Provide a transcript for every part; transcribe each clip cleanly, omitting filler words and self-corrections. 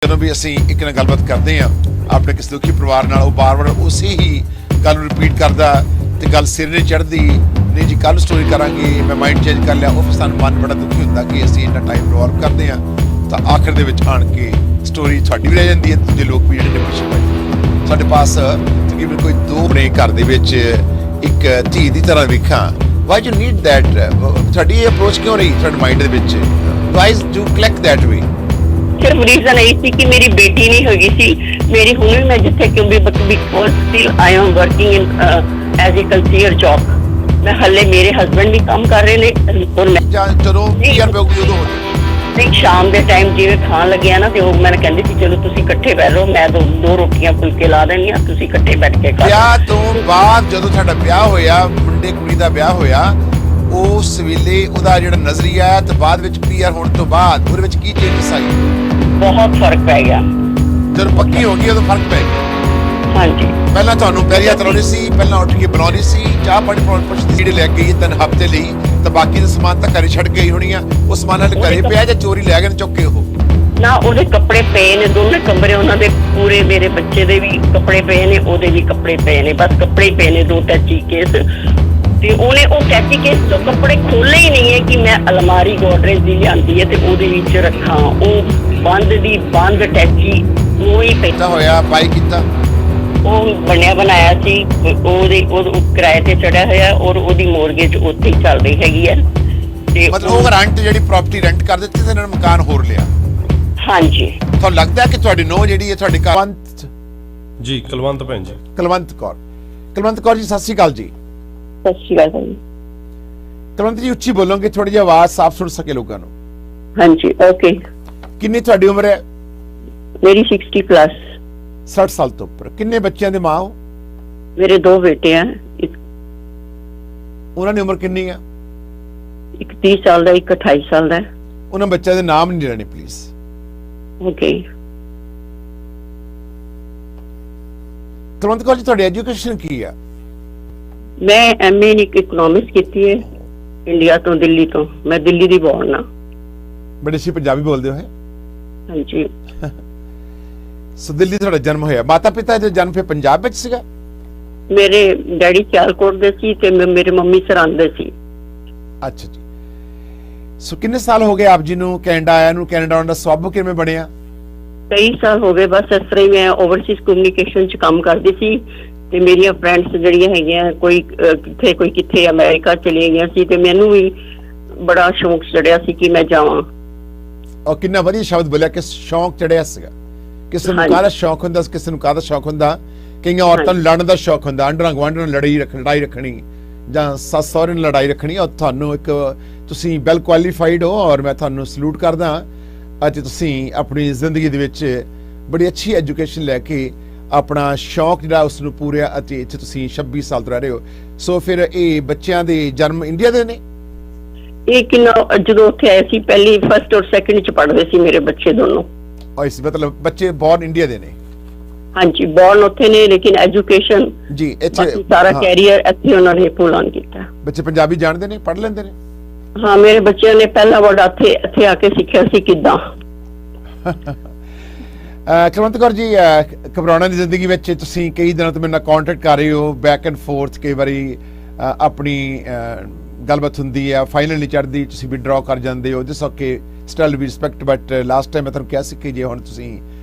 ਜਦੋਂ ਵੀ ਅਸੀਂ ਇੱਕ ਨਾਲ ਗੱਲਬਾਤ ਕਰਦੇ ਹਾਂ ਆਪਣੇ ਕਿਸੇ ਦੁਖੀ ਪਰਿਵਾਰ ਨਾਲ, ਉਹ ਬਾਰ-ਬਾਰ ਉਸੇ ਹੀ ਗੱਲ ਨੂੰ ਰਿਪੀਟ ਕਰਦਾ ਤੇ ਗੱਲ ਸਿਰ ਨਹੀਂ ਚੜ੍ਹਦੀ। ਨਹੀਂ ਜੀ ਕੱਲ ਸਟੋਰੀ ਕਰਾਂਗੇ, ਮੈਂ ਮਾਈਂਡ ਚੇਂਜ ਕਰ ਲਿਆ। ਉਹ ਫਿਰ ਸਾਨੂੰ ਮਨ ਬੜਾ ਦੁਖੀ ਹੁੰਦਾ ਕਿ ਅਸੀਂ ਇੰਨਾ ਟਾਈਮ ਇਨਵੋਲਵ ਕਰਦੇ ਹਾਂ ਤਾਂ ਆਖਰ ਦੇ ਵਿੱਚ ਆਣ ਕੇ ਸਟੋਰੀ ਤੁਹਾਡੀ ਵੀ ਰਹਿ ਜਾਂਦੀ ਹੈ, ਦੂਜੇ ਲੋਕ ਵੀ ਜਿਹੜੇ ਨੇ ਪਿੱਛੇ ਪੈ ਜਾਂਦੇ। ਸਾਡੇ ਪਾਸ ਤਕਰੀਬਨ ਕੋਈ ਦੋ ਆਪਣੇ ਘਰ ਦੇ ਵਿੱਚ ਇੱਕ ਧੀ ਦੀ ਤਰ੍ਹਾਂ ਵੇਖਾਂ। Why you need that? ਤੁਹਾਡੀ ਇਹ ਅਪਰੋਚ ਕਿਉਂ ਰਹੀ ਤੁਹਾਡੇ ਮਾਈਂਡ ਦੇ ਵਿੱਚ? Why do click that way? सिर्फ रीजन यही थी कि मेरी बेटी नहीं होगी सी मेरी हुन भी मैं जिथे क्यों भी because still I am working in as a concierge job. मैं हले मेरे हस्बैंड भी काम कर रहे ने और मैं चलो यार पे उਦੋਂ ਹੋ नहीं शाम ਦੇ ਟਾਈਮ ਜਿਵੇਂ ਖਾਣ ਲੱਗਿਆ ਨਾ ਤੇ ਉਹ ਮੈਨੂੰ ਕਹਿੰਦੀ ਸੀ ਚਲੋ ਤੁਸੀਂ ਇਕੱਠੇ ਬੈਠ ਲਓ, ਮੈਂ ਦੋ ਰੋਟੀਆਂ ਫੁਲਕੇ ਲਾ ਦੇਣੀਆਂ, ਤੁਸੀਂ ਇਕੱਠੇ ਬੈਠ ਕੇ ਖਾ ਲਓ। ਵਿਆਹ ਤੋਂ ਬਾਅਦ ਜਦੋਂ ਸਾਡਾ ਵਿਆਹ ਹੋਇਆ, ਮੁੰਡੇ ਕੁੜੀ ਦਾ ਵਿਆਹ ਹੋਇਆ, ਉਸ ਵੇਲੇ ਉਹਦਾ ਜਿਹੜਾ ਨਜ਼ਰੀਆ ਹੈ ਤੇ ਬਾਅਦ ਵਿੱਚ ਪੀਆਰ ਹੋਣ ਤੋਂ ਬਾਅਦ ਉਹਦੇ ਵਿੱਚ ਕੀ ਚੇਂਜਸ ਆਈ? ਬਹੁਤ ਫਰਕ ਪੈ ਗਿਆ। ਜਦੋਂ ਪੱਕੀ ਹੋ ਗਈ ਉਦੋਂ ਫਰਕ ਪੈ ਗਿਆ। ਹਾਂਜੀ, ਪਹਿਲਾਂ ਤੁਹਾਨੂੰ ਪੈਰੀਆ ਤਰਾਉਣੀ ਸੀ, ਪਹਿਲਾਂ ਉੱਠ ਕੇ ਬਣਾਉਣੀ ਸੀ, ਚਾਹ ਪਾਣੀ ਪੁੱਛਦੀ ਜਿਹੜੇ ਲੈ ਗਈ 3 ਹਫ਼ਤੇ ਲਈ, ਤਾਂ ਬਾਕੀ ਦਾ ਸਮਾਨ ਤਾਂ ਘਰੇ ਛੱਡ ਗਈ ਹੋਣੀ ਆ। ਉਹ ਸਮਾਨ ਨਾਲ ਘਰੇ ਪਿਆ ਜਾਂ ਚੋਰੀ ਲੈ ਗਏ ਨੇ ਚੁੱਕ ਕੇ? ਉਹ ਨਾ ਉਹਦੇ ਕੱਪੜੇ ਪਏ ਨੇ, ਦੋਨੇ ਕਮਰੇ ਉਹਨਾਂ ਦੇ ਪੂਰੇ, ਮੇਰੇ ਬੱਚੇ ਦੇ ਵੀ ਕੱਪੜੇ ਪਏ ਨੇ, ਉਹਦੇ ਵੀ ਕੱਪੜੇ ਪਏ ਨੇ, ਬਸ ਕੱਪੜੇ ਹੀ ਪਏ ਨੇ, 2 ਟੈਚੀ ਕੇਸ। ਤੇ ਉਹਨੇ ਉਹ ਟੈਚੀ ਕੇਸ ਤੋਂ ਕੱਪੜੇ ਖੋਲੇ ਹੀ ਨਹੀਂ ਹੈ ਕਿ ਮੈਂ ਅਲਮਾਰੀ ਗੋਦਰੇਜ ਦੀ ਲਿਆਂਦੀ ਹੈ ਤੇ ਉਹਦੇ ਵਿੱਚ ਰੱਖਾਂ। ਉਹ ਬੰਦ ਟੈਚੀ ਉਹ ਹੀ ਪੈਦਾ ਹੋਇਆ ਬਾਈ ਕੀਤਾ। ਉਹ ਬਣਿਆ ਬਣਾਇਆ ਸੀ, ਉਹਦੇ ਕਿਰਾਏ ਤੇ ਚੜਿਆ ਹੋਇਆ ਔਰ ਉਹਦੀ ਮੋਰਗੇਜ ਉੱਥੇ ਹੀ ਚੱਲ ਰਹੀ ਹੈਗੀ ਹੈ। ਤੇ ਮਤਲਬ ਉਹ ਰੈਂਟ ਜਿਹੜੀ ਪ੍ਰਾਪਰਟੀ ਰੈਂਟ ਕਰ ਦਿੱਤੀ ਤੇ ਇਹਨਾਂ ਨੇ ਮਕਾਨ ਹੋਰ ਲਿਆ। ਹਾਂਜੀ, ਤੁਹਾਨੂੰ ਲੱਗਦਾ ਕਿ ਤੁਹਾਡੀ ਨੋ ਜਿਹੜੀ ਹੈ ਤੁਹਾਡੀ ਕੁਲਵੰਤ ਜੀ, ਕੁਲਵੰਤ ਭੈਣ ਜੀ, ਕੁਲਵੰਤ ਕੌਰ ਜੀ, ਸਤਿ ਸ਼੍ਰੀ ਅਕਾਲ ਜੀ। ਸਤਿ ਸ਼੍ਰੀ ਅਕਾਲ ਭਾਈ। ਕੁਲਵੰਤ ਜੀ ਉੱਚੀ ਬੋਲੋਗੇ, ਥੋੜੀ ਜਿਹੀ ਆਵਾਜ਼ ਸਾਫ਼ ਸੁਣ ਸਕੇ ਲੋਕਾਂ ਨੂੰ। ਹਾਂਜੀ, ਓਕੇ। ਕਿੰਨੀ ਤੁਹਾਡੀ ਉਮਰ ਹੈ? ਮੇਰੀ 60 ਪਲੱਸ। 60 ਸਾਲ ਤੋਂ ਉੱਪਰ। ਕਿੰਨੇ ਬੱਚਿਆਂ ਦੇ ਮਾਂ ਹੋ? ਮੇਰੇ 2 ਬੇਟੇ ਆ। ਉਹਨਾਂ ਦੀ ਉਮਰ ਕਿੰਨੀ ਆ? ਇੱਕ 30 ਸਾਲ ਦਾ, ਇੱਕ 28 ਸਾਲ ਦਾ। ਉਹਨਾਂ ਬੱਚਿਆਂ ਦੇ ਨਾਮ ਨਹੀਂ ਲੈਣੇ ਪਲੀਜ਼। ਓਕੇ। ਕੁਲਵੰਤ ਕੌਰ ਜੀ, ਤੁਹਾਡੀ ਐਜੂਕੇਸ਼ਨ ਕੀ ਆ? ਮੈਂ ਐਮਏ ਇਨ ਇਕਨੋਮਿਕਸ ਕੀਤੀ ਹੈ ਇੰਡੀਆ ਤੋਂ, ਦਿੱਲੀ ਤੋਂ। ਮੈਂ ਦਿੱਲੀ ਦੀ ਬੋਰਨ ਆ। ਬੜੇ ਸੀ ਪੰਜਾਬੀ ਬੋਲਦੇ ਹੋ? ਹਾਂਜੀ। ਸੋ ਦਿੱਲੀ ਤੁਹਾਡਾ ਜਨਮ ਹੋਇਆ। ਮਾਤਾ ਪਿਤਾ ਦਾ ਜਨਮ ਫਿਰ ਪੰਜਾਬ ਵਿੱਚ ਸੀਗਾ? ਮੇਰੇ ਡੈਡੀ ਸਿਆਲਕੋਟ ਦੇ ਸੀ ਤੇ ਮੇਰੇ ਮੰਮੀ ਸਰਹੰਦ ਦੇ ਸੀ। ਅੱਛਾ ਜੀ। ਸੋ ਕਿੰਨੇ ਸਾਲ ਹੋ ਗਏ ਆਪ ਜੀ ਨੂੰ ਕੈਨੇਡਾ ਆਇਆ ਨੂੰ? ਕੈਨੇਡਾ ਆਉਣ ਦਾ ਸਬਬ ਕਿਵੇਂ ਬਣਿਆ? ਕਈ ਸਾਲ ਹੋ ਗਏ, ਬਸ ਇਸ ਤਰ੍ਹਾਂ ਹੀ। ਮੈਂ ਓਵਰਸੀਜ਼ ਕਮਿਊਨੀਕੇਸ਼ਨ 'ਚ ਕੰਮ ਕਰਦੀ ਸੀ ਤੇ ਮੇਰੀਆਂ ਫਰੈਂਡਸ ਜਿਹੜੀਆਂ ਹੈਗੀਆਂ, ਕੋਈ ਕਿੱਥੇ ਕੋਈ ਕਿੱਥੇ ਅਮਰੀਕਾ ਚਲੀ ਗਈਆਂ ਸੀ ਤੇ ਮੈਨੂੰ ਵੀ ਬੜਾ ਸ਼ੌਂਕ ਚੜਿਆ ਸੀ ਕਿ ਮੈਂ ਜਾਵਾਂ। ਔਰ ਕਿੰਨਾ ਵਧੀਆ ਸ਼ਬਦ ਬੋਲਿਆ ਕਿ ਸ਼ੌਂਕ ਚੜਿਆ ਸੀਗਾ। ਕਿਸੇ ਨੂੰ ਕਾਹਦਾ ਸ਼ੌਂਕ ਹੁੰਦਾ, ਕਿਸੇ ਨੂੰ ਕਾਹਦਾ ਸ਼ੌਂਕ ਹੁੰਦਾ। ਕਈਆਂ ਔਰਤਾਂ ਨੂੰ ਲੜਨ ਦਾ ਸ਼ੌਂਕ ਹੁੰਦਾ, ਆਂਢਾਂ ਗੁਆਂਢਾਂ ਨਾਲ ਲੜਾਈ ਰੱਖਣੀ ਜਾਂ ਸੱਸ ਸਹੁਰੇ ਨਾਲ ਲੜਾਈ ਰੱਖਣੀ। ਔਰ ਤੁਹਾਨੂੰ ਇੱਕ ਤੁਸੀਂ ਵੈਲ ਕੁਆਲੀਫਾਈਡ ਹੋ ਔਰ ਮੈਂ ਤੁਹਾਨੂੰ ਸਲੂਟ ਕਰਦਾ ਅਤੇ ਤੁਸੀਂ ਆਪਣੀ ਜ਼ਿੰਦਗੀ ਦੇ ਵਿੱਚ ਬੜੀ ਅੱਛੀ ਐਜੂਕੇਸ਼ਨ ਲੈ ਕੇ ਆਪਣਾ ਸ਼ੌਂਕ ਜਿਹੜਾ ਉਸ ਨੂੰ ਪੂਰਿਆ ਅਤੇ ਇੱਥੇ ਤੁਸੀਂ 26 ਸਾਲ ਤੋਂ ਰਹਿ ਰਹੇ ਹੋ। ਸੋ ਫਿਰ ਇਹ ਬੱਚਿਆਂ ਦੇ ਜਨਮ ਇੰਡੀਆ ਦੇ ਨੇ? ਇਹ ਕਿੰਨਾ ਜਦੋਂ ਉੱਥੇ ਆਏ ਸੀ, ਪਹਿਲੀ ਫਸਟ ਔਰ ਸੈਕੰਡ 'ਚ ਪੜ੍ਹਦੇ ਸੀ ਮੇਰੇ ਬੱਚੇ ਦੋਨੋਂ। ਔਰ ਇਸ ਮਤਲਬ ਬੱਚੇ ਬੋਰਨ ਇੰਡੀਆ ਦੇ ਨੇ? ਹਾਂਜੀ, ਬੋਰਨ ਉੱਥੇ ਨੇ ਲੇਕਿਨ ਐਜੂਕੇਸ਼ਨ ਜੀ ਇੱਥੇ ਸਾਰਾ ਕੈਰੀਅਰ ਇੱਥੇ ਉਹਨਾਂ ਨੇ ਪੁੱਲ ਆਨ ਕੀਤਾ। ਬੱਚੇ ਪੰਜਾਬੀ ਜਾਣਦੇ ਨੇ, ਪੜ੍ਹ ਲੈਂਦੇ ਨੇ? ਹਾਂ, ਮੇਰੇ ਬੱਚਿਆਂ ਨੇ ਪਹਿਲਾ ਵਰਡ ਇੱਥੇ ਆ ਕੇ ਸਿੱਖਿਆ ਸੀ ਕਿੱਦਾਂ। ਕੁਲਵੰਤ ਕੌਰ ਜੀ, ਘਬਰਾਉਣਾ ਦੀ ਜ਼ਿੰਦਗੀ ਵਿੱਚ ਤੁਸੀਂ ਕਈ ਦਿਨਾਂ ਤੋਂ ਮੇਰੇ ਨਾਲ ਕੰਟੈਕਟ ਕਰ ਰਹੇ ਹੋ, ਬੈਕ ਐਂਡ ਫੋਰਥ। ਕਈ ਵਾਰੀ ਆਪਣੀ ਗੱਲਬਾਤ ਹੁੰਦੀ ਹੈ, ਫਾਈਨਲ ਨਹੀਂ ਚੜ੍ਹਦੀ, ਤੁਸੀਂ ਵਿਡਰਾਅ ਕਰ ਜਾਂਦੇ ਹੋ। ਦਿਸ ਓਕੇ, ਸਟਿਲ ਵੀ ਰਿਸਪੈਕਟ। ਬਟ ਲਾਸਟ ਟਾਈਮ ਮੈਂ ਤੁਹਾਨੂੰ ਕਿਹਾ ਸੀ ਕਿ ਜੇ ਹੁਣ ਤੁਸੀਂ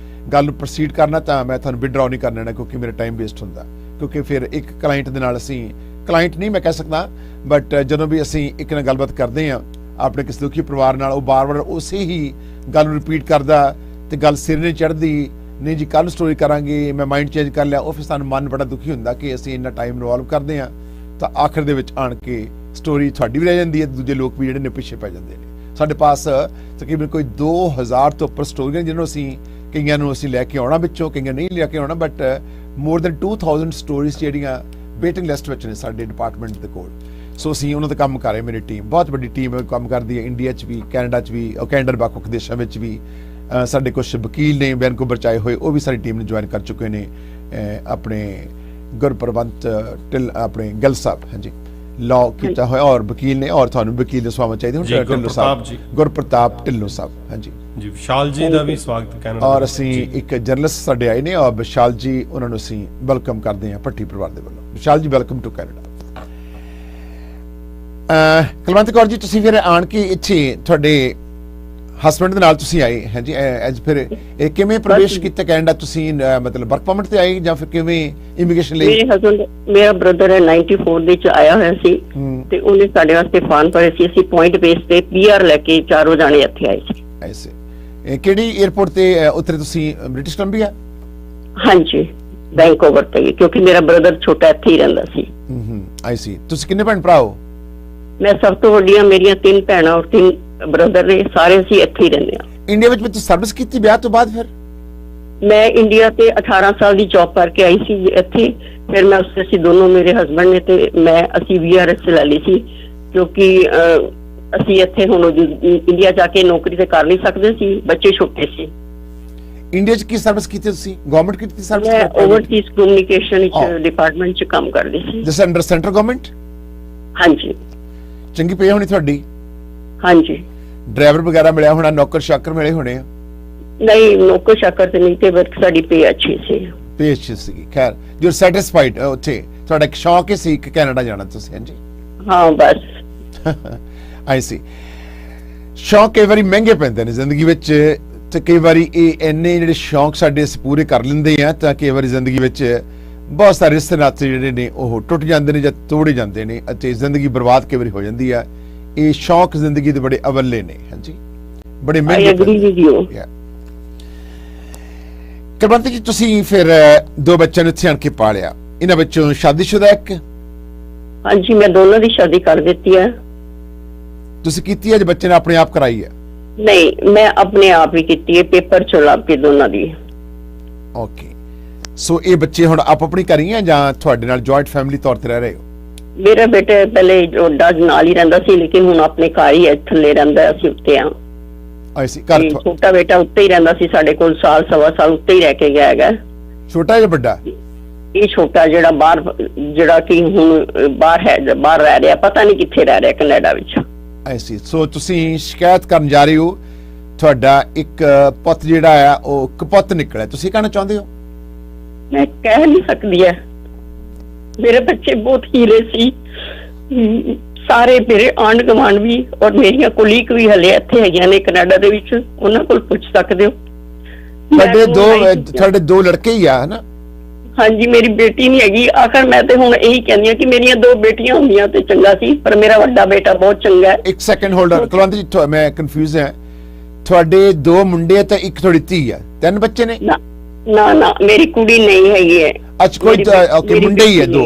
ਗੱਲ ਨੂੰ ਪ੍ਰੋਸੀਡ ਕਰਨਾ ਤਾਂ ਮੈਂ ਤੁਹਾਨੂੰ ਵਿਡਰਾਅ ਨਹੀਂ ਕਰਨਾ ਕਿਉਂਕਿ ਮੇਰਾ ਟਾਈਮ ਵੇਸਟ ਹੁੰਦਾ। ਕਿਉਂਕਿ ਫਿਰ ਇੱਕ ਕਲਾਇੰਟ ਦੇ ਨਾਲ ਅਸੀਂ, ਕਲਾਇੰਟ ਨਹੀਂ ਮੈਂ ਕਹਿ ਸਕਦਾ, ਬਟ ਜਦੋਂ ਵੀ ਅਸੀਂ ਇੱਕ ਨਾਲ ਗੱਲਬਾਤ ਕਰਦੇ ਹਾਂ ਆਪਣੇ ਕਿਸੇ ਦੁਖੀ ਪਰਿਵਾਰ ਨਾਲ, ਉਹ ਬਾਰ-ਬਾਰ ਉਸੇ ਹੀ ਗੱਲ ਨੂੰ ਰਿਪੀਟ ਕਰਦਾ ਤੇ ਗੱਲ ਸਿਰ ਨਹੀਂ ਚੜ੍ਹਦੀ। ਨਹੀਂ ਜੀ ਕੱਲ ਸਟੋਰੀ ਕਰਾਂਗੇ, ਮੈਂ ਮਾਈਂਡ ਚੇਂਜ ਕਰ ਲਿਆ। ਉਹ ਫਿਰ ਸਾਨੂੰ ਮਨ ਬੜਾ ਦੁਖੀ ਹੁੰਦਾ ਕਿ ਅਸੀਂ ਇੰਨਾ ਟਾਈਮ ਇਨਵੋਲਵ ਕਰਦੇ ਹਾਂ ਤਾਂ ਆਖਰ ਦੇ ਵਿੱਚ ਆਣ ਕੇ ਸਟੋਰੀ ਤੁਹਾਡੀ ਵੀ ਰਹਿ ਜਾਂਦੀ ਹੈ, ਦੂਜੇ ਲੋਕ ਵੀ ਜਿਹੜੇ ਨੇ ਪਿੱਛੇ ਪੈ ਜਾਂਦੇ ਨੇ। ਸਾਡੇ ਪਾਸ ਤਕਰੀਬਨ ਕੋਈ 2000 ਤੋਂ ਉੱਪਰ ਸਟੋਰੀਆਂ ਜਿਹਨੂੰ ਅਸੀਂ ਕਈਆਂ ਨੂੰ ਅਸੀਂ ਲੈ ਕੇ ਆਉਣਾ ਵਿੱਚੋਂ, ਕਈਆਂ ਨਹੀਂ ਲੈ ਕੇ ਆਉਣਾ, ਬਟ ਮੋਰ ਦੈਨ 2000 ਸਟੋਰੀਜ਼ ਜਿਹੜੀਆਂ ਵੇਟਿੰਗ ਲਿਸਟ ਵਿੱਚ ਨੇ ਸਾਡੇ ਡਿਪਾਰਟਮੈਂਟ ਦੇ ਕੋਲ। ਸੋ ਅਸੀਂ ਉਹਨਾਂ ਦਾ ਕੰਮ ਕਰ ਰਹੇ। ਮੇਰੀ ਟੀਮ ਬਹੁਤ ਵੱਡੀ ਟੀਮ ਕੰਮ ਕਰਦੀ ਹੈ, ਇੰਡੀਆ 'ਚ ਵੀ, ਕੈਨੇਡਾ 'ਚ ਵੀ, ਕੈਨੇਡਾ ਦੇ ਵੱਖ-ਵੱਖ ਦੇਸ਼ਾਂ ਵਿੱਚ ਵੀ। ਸਾਡੇ ਕੁਝ ਵਕੀਲ ਨੇ ਵੈਨਕੂਵਰ 'ਚ ਆਏ ਹੋਏ, ਉਹ ਵੀ ਸਾਡੀ ਟੀਮ ਨੂੰ ਜੁਆਇਨ ਕਰ ਚੁੱਕੇ ਨੇ। ਆਪਣੇ ਗੁਰਪ੍ਰਵੰਤ ਆਪਣੇ ਗਿੱਲ ਸਾਹਿਬ, ਹਾਂਜੀ, ਲਾਅ ਕੀਤਾ ਹੋਇਆ ਔਰ ਵਕੀਲ ਨੇ, ਔਰ ਤੁਹਾਨੂੰ ਵਕੀਲ ਦੇ ਸਵਾਗਤ ਚਾਹੀਦੇ ਜੀ, ਹੁਣ ਗੁਰਪ੍ਰਤਾਪ ਜੀ। ਗੁਰਪ੍ਰਤਾਪ ਢਿੱਲੋਂ ਸਾਹਿਬ, ਹਾਂਜੀ। ਜੀ ਵਿਸ਼ਾਲ ਜੀ ਦਾ ਵੀ ਸਵਾਗਤ ਕੈਨੇਡਾ ਔਰ ਦੇ ਅਸੀਂ ਵਿੱਚ। ਇੱਕ ਜਰਨਲਿਸਟ ਸਾਡੇ ਆਏ ਨੇ, ਔਰ ਵਿਸ਼ਾਲ ਜੀ, ਉਹਨਾਂ ਨੂੰ ਅਸੀਂ ਵੈਲਕਮ ਕਰਦੇ ਹਾਂ ਭੱਟੀ ਪਰਿਵਾਰ ਦੇ ਵੱਲੋਂ। Vishal ji, welcome to Canada. Kulwant Kaur ji, ਤੁਸੀਂ ਫਿਰ ਆਣ ਕੇ ਇੱਥੇ ਤੁਹਾਡੇ ਹਸਬੰਡ ਦੇ ਨਾਲ ਤੁਸੀਂ ਆਏ ਹੈ ਜੀ, ਐਜ ਫਿਰ ਇਹ ਕਿਵੇਂ ਪ੍ਰਵੇਸ਼ ਕੀਤਾ ਕੈਨੇਡਾ? ਤੁਸੀਂ ਮਤਲਬ ਵਰਕ ਪਰਮਿਟ ਤੇ ਆਏ ਜਾਂ ਫਿਰ ਕਿਵੇਂ ਇਮੀਗ੍ਰੇਸ਼ਨ ਲਈ? ਮੇਰੇ ਹਸਬੰਡ, ਮੇਰਾ ਬ੍ਰਦਰ ਹੈ 94 ਦੇ ਚ ਆਇਆ ਹੋਇਆ ਸੀ ਤੇ ਉਹਨੇ ਸਾਡੇ ਵਾਸਤੇ ਫਾਰਮ ਭਰੇ ਸੀ। ਅਸੀਂ ਪੁਆਇੰਟ ਬੇਸ ਤੇ ਪੀਆਰ ਲੈ ਕੇ ਚਾਰੋਂ ਜਾਣੇ ਇੱਥੇ ਆਏ ਸੀ। ਐਸੇ ਕਿਹੜੀ 에ਅਰਪੋਰਟ ਤੇ ਉਤਰੇ ਤੁਸੀਂ? British Columbia? ਹਾਂਜੀ, ਵੈਂਕੂਵਰ ਤੇ, ਕਿਉਂਕਿ ਮੇਰਾ ਬ੍ਰਦਰ ਛੋਟਾ ਇੱਥੇ ਹੀ ਰਹਿੰਦਾ ਸੀ। ਆਈ ਸੀ। ਤੁਸੀਂ ਕਿੰਨੇ ਭੈਣ ਭਰਾ ਹੋ? ਮੈਂ ਸਭ ਤੋਂ ਵੱਡੀਆਂ, ਮੇਰੀਆਂ 3 ਭੈਣਾਂ ਔਰ 3 ਬ੍ਰਦਰ ਨੇ, ਸਾਰੇ ਅਸੀਂ ਇੱਥੇ ਹੀ ਰਹਿੰਦੇ ਹਾਂ। ਇੰਡੀਆ ਵਿੱਚ ਤੁਸੀਂ ਸਰਵਿਸ ਕੀਤੀ ਵਿਆਹ ਤੋਂ ਬਾਅਦ? ਫਿਰ ਮੈਂ ਇੰਡੀਆ ਤੇ 18 ਸਾਲ ਦੀ ਜੌਬ ਕਰਕੇ ਆਈ ਸੀ ਇੱਥੇ। ਫਿਰ ਮੈਂ ਉਸ ਅਸੀਂ ਦੋਨੋਂ, ਮੇਰੇ ਹਸਬੰਡ ਨੇ ਤੇ ਮੈਂ, ਅਸੀਂ VRS ਲੈ ਲਈ ਸੀ, ਕਿਉਂਕਿ ਅਸੀਂ ਇੱਥੇ ਹੁਣ ਇੰਡੀਆ ਜਾ ਕੇ ਨੌਕਰੀ ਤੇ ਕਰ ਨਹੀਂ ਸਕਦੇ ਸੀ, ਬੱਚੇ ਛੋਟੇ ਸੀ। ਇੰਡੀਆ 'ਚ ਕੀ ਸਰਵਿਸ ਕੀਤੀ ਤੁਸੀਂ? ਗਵਰਨਮੈਂਟ ਕੀਤੀ ਸਰਵਿਸ? ਮੈਂ ਓਵਰਸੀਜ਼ ਕਮਿਊਨੀਕੇਸ਼ਨ ਵਿੱਚ ਡਿਪਾਰਟਮੈਂਟ 'ਚ ਕੰਮ ਕਰਦੀ ਸੀ। ਜਿਸ ਅੰਡਰ ਸੈਂਟਰਲ ਗਵਰਨਮੈਂਟ? ਹਾਂਜੀ ਚੰਗੀ ਪੇ ਹੋਣੀ ਤੁਹਾਡੀ? ਹਾਂਜੀ। ਡਰਾਈਵਰ ਵਗੈਰਾ ਮਿਲਿਆ ਹੋਣਾ, ਨੌਕਰ ਚਾਕਰ ਮਿਲੇ ਹੋਣੇ ਆ? ਨਹੀਂ, ਨੌਕਰ ਚਾਕਰ ਤੇ ਨਹੀਂ ਤੇ, ਬਟ ਸਾਡੀ ਪੇ ਅੱਛੀ ਸੀ। ਪੇ ਅੱਛੀ ਸੀਗੀ। ਖੈਰ, ਯੂ ਸੈਟੀਸਫਾਈਡ ਉੱਥੇ? ਤੁਹਾਡਾ ਇੱਕ ਸ਼ੌਕ ਹੀ ਸੀ ਕਿ ਕੈਨੇਡਾ ਜਾਣਾ ਤੁਸੀਂ? ਹਾਂਜੀ, ਹਾਂ ਬਸ। ਆਈ ਸੀ। ਸ਼ੌਕ ਕਈ ਵਾਰੀ ਮਹਿੰਗੇ ਪੈਂਦੇ ਨੇ ਜ਼ਿੰਦਗੀ ਵਿੱਚ, ਤੇ ਕਈ ਵਾਰੀ ਇਹ ਇੰਨੇ ਜਿਹੜੇ ਸ਼ੌਕ ਸਾਡੇ ਅਸੀਂ ਪੂਰੇ ਕਰ ਲੈਂਦੇ ਆ ਤਾਂ ਕਈ ਵਾਰੀ ਜ਼ਿੰਦਗੀ ਵਿੱਚ ਬਹੁਤ ਸਾਰੇ ਰਿਸ਼ਤੇ ਨਾਤੇ ਜਿਹੜੇ ਨੇ ਉਹ ਟੁੱਟ ਜਾਂਦੇ ਨੇ ਜਾਂ ਤੋੜੇ ਜਾਂਦੇ ਨੇ ਅਤੇ ਜ਼ਿੰਦਗੀ ਬਰਬਾਦ ਕਈ ਵਾਰੀ ਹੋ ਜਾਂਦੀ ਆ। ਇਹ ਸ਼ੌਕ ਜ਼ਿੰਦਗੀ ਦੇ ਬੜੇ ਅਵੱਲੇ ਨੇ, ਹਾਂਜੀ, ਬੜੇ ਮਹਿੰਗੇ। ਕੁਲਵੰਤ ਜੀ, ਤੁਸੀਂ ਫਿਰ 2 ਬੱਚਿਆਂ ਨੂੰ ਇੱਥੇ ਆਣ ਕੇ ਪਾਲਿਆ, ਇਹਨਾਂ ਵਿੱਚੋਂ ਸ਼ਾਦੀशुदा ਇੱਕ? ਹਾਂਜੀ, ਮੈਂ ਦੋਨਾਂ ਦੀ ਸ਼ਾਦੀ ਕਰ ਦਿੱਤੀ ਹੈ। ਤੁਸੀਂ ਕੀਤੀ ਹੈ ਜਾਂ ਬੱਚੇ ਨੇ ਆਪਣੇ ਆਪ ਕਰਾਈ ਹੈ? ਨਹੀਂ, ਮੈਂ ਆਪਣੇ ਆਪ ਹੀ ਕੀਤੀ ਹੈ, ਪੇਪਰ ਚ ਲੱਭ ਕੇ ਦੋਨਾਂ ਦੀ। ਓਕੇ, ਸੋ ਇਹ ਬੱਚੇ ਹੁਣ ਆਪ ਆਪਣੀ ਕਰੀ ਹੈ ਜਾਂ ਤੁਹਾਡੇ ਨਾਲ ਜੁਆਇੰਟ ਫੈਮਿਲੀ ਤੌਰ ਤੇ ਰਹਿ ਰਹੇ ਹੋ? ਮੇਰਾ ਬੇਟਾ ਪਹਿਲੇ ਡਾਜ ਨਾਲ ਹੀ ਰਹਿੰਦਾ ਸੀ, ਲੇਕਿਨ ਹੁਣ ਆਪਣੇ ਘਰ ਹੀ ਥੱਲੇ ਰਹਿੰਦਾ, ਅਸੀਂ ਉੱਤੇ ਆ। ਐਸੀ ਘਰ? ਛੋਟਾ ਬੇਟਾ ਉੱਤੇ ਹੀ ਰਹਿੰਦਾ ਸੀ ਸਾਡੇ ਕੋਲ, ਸਾਲ ਸਵਾ ਸਾਲ ਉੱਤੇ ਹੀ ਰਹਿ ਕੇ ਗਿਆ ਹੈਗਾ। ਛੋਟਾ ਜਾਂ ਵੱਡਾ? ਇਹ ਛੋਟਾ ਜਿਹੜਾ ਬਾਹਰ, ਜਿਹੜਾ ਕਿ ਹੁਣ ਬਾਹਰ ਹੈ, ਬਾਹਰ ਰਹਿ ਰਿਹਾ, ਪਤਾ ਨਹੀਂ ਕਿੱਥੇ ਰਹਿ ਰਿਹਾ, ਕੈਨੇਡਾ ਵਿੱਚ। ਐਸੀ। ਸੋ ਤੁਸੀਂ ਸ਼ਿਕਾਇਤ ਕਰਨ ਜਾ ਰਹੇ ਹੋ, ਤੁਹਾਡਾ ਇੱਕ ਪੁੱਤ ਜਿਹੜਾ ਆ ਉਹ ਕਪੁੱਤ ਨਿਕਲਿਆ, ਤੁਸੀਂ ਕਹਿਣਾ ਚਾਹੁੰਦੇ ਹੋ? ਮੈਂ ਕਹਿ ਨਹੀਂ ਸਕਦੀ ਹੈ, ਮੇਰੇ ਬੱਚੇ ਬਹੁਤ ਹੀਰੇ ਸੀ। ਸਾਰੇ ਮੇਰੇ ਆਂਢ ਗੁਆਂਢ ਵੀ ਔਰ ਮੇਰੀਆਂ ਕੁਲੀਗ ਵੀ ਹਲੇ ਇੱਥੇ ਹੈਗੀਆਂ ਨੇ ਕੈਨੇਡਾ ਦੇ ਵਿੱਚ, ਉਹਨਾਂ ਕੋਲ ਪੁੱਛ ਸਕਦੇ ਹੋ। ਤੁਹਾਡੇ 2 ਲੜਕੇ ਹੀ ਆ ਨਾ? ਹਾਂਜੀ, ਮੇਰੀ ਬੇਟੀ ਨਹੀਂ ਹੈਗੀ। ਆਖਰ ਮੈਂ ਤੇ ਹੁਣ ਇਹੀ ਕਹਿੰਦੀ ਆ ਕਿ ਮੇਰੀਆਂ 2 ਬੇਟੀਆਂ ਹੁੰਦੀਆਂ ਤੇ ਚੰਗਾ ਸੀ, ਪਰ ਮੇਰਾ ਵੱਡਾ ਬੇਟਾ ਬਹੁਤ ਚੰਗਾ ਹੈ। ਇੱਕ ਸੈਕਿੰਡ ਹੋਲਡ ਕਰ ਕੁਲਵੰਤ ਜੀ, ਮੈਂ ਕਨਫਿਊਜ਼ ਹਾਂ। ਤੁਹਾਡੇ 2 ਮੁੰਡੇ ਤੇ ਇੱਕ ਤੁਹਾਡੀ ਧੀ ਆ, 3 ਬੱਚੇ ਨੇ? ਨਾ, ਮੇਰੀ ਕੁੜੀ ਨਹੀਂ ਹੈਗੀ ਹੈ। ਅੱਛਾ, ਕੋਈ ਓਕੇ, ਮੁੰਡੇ ਹੀ ਹੈ 2?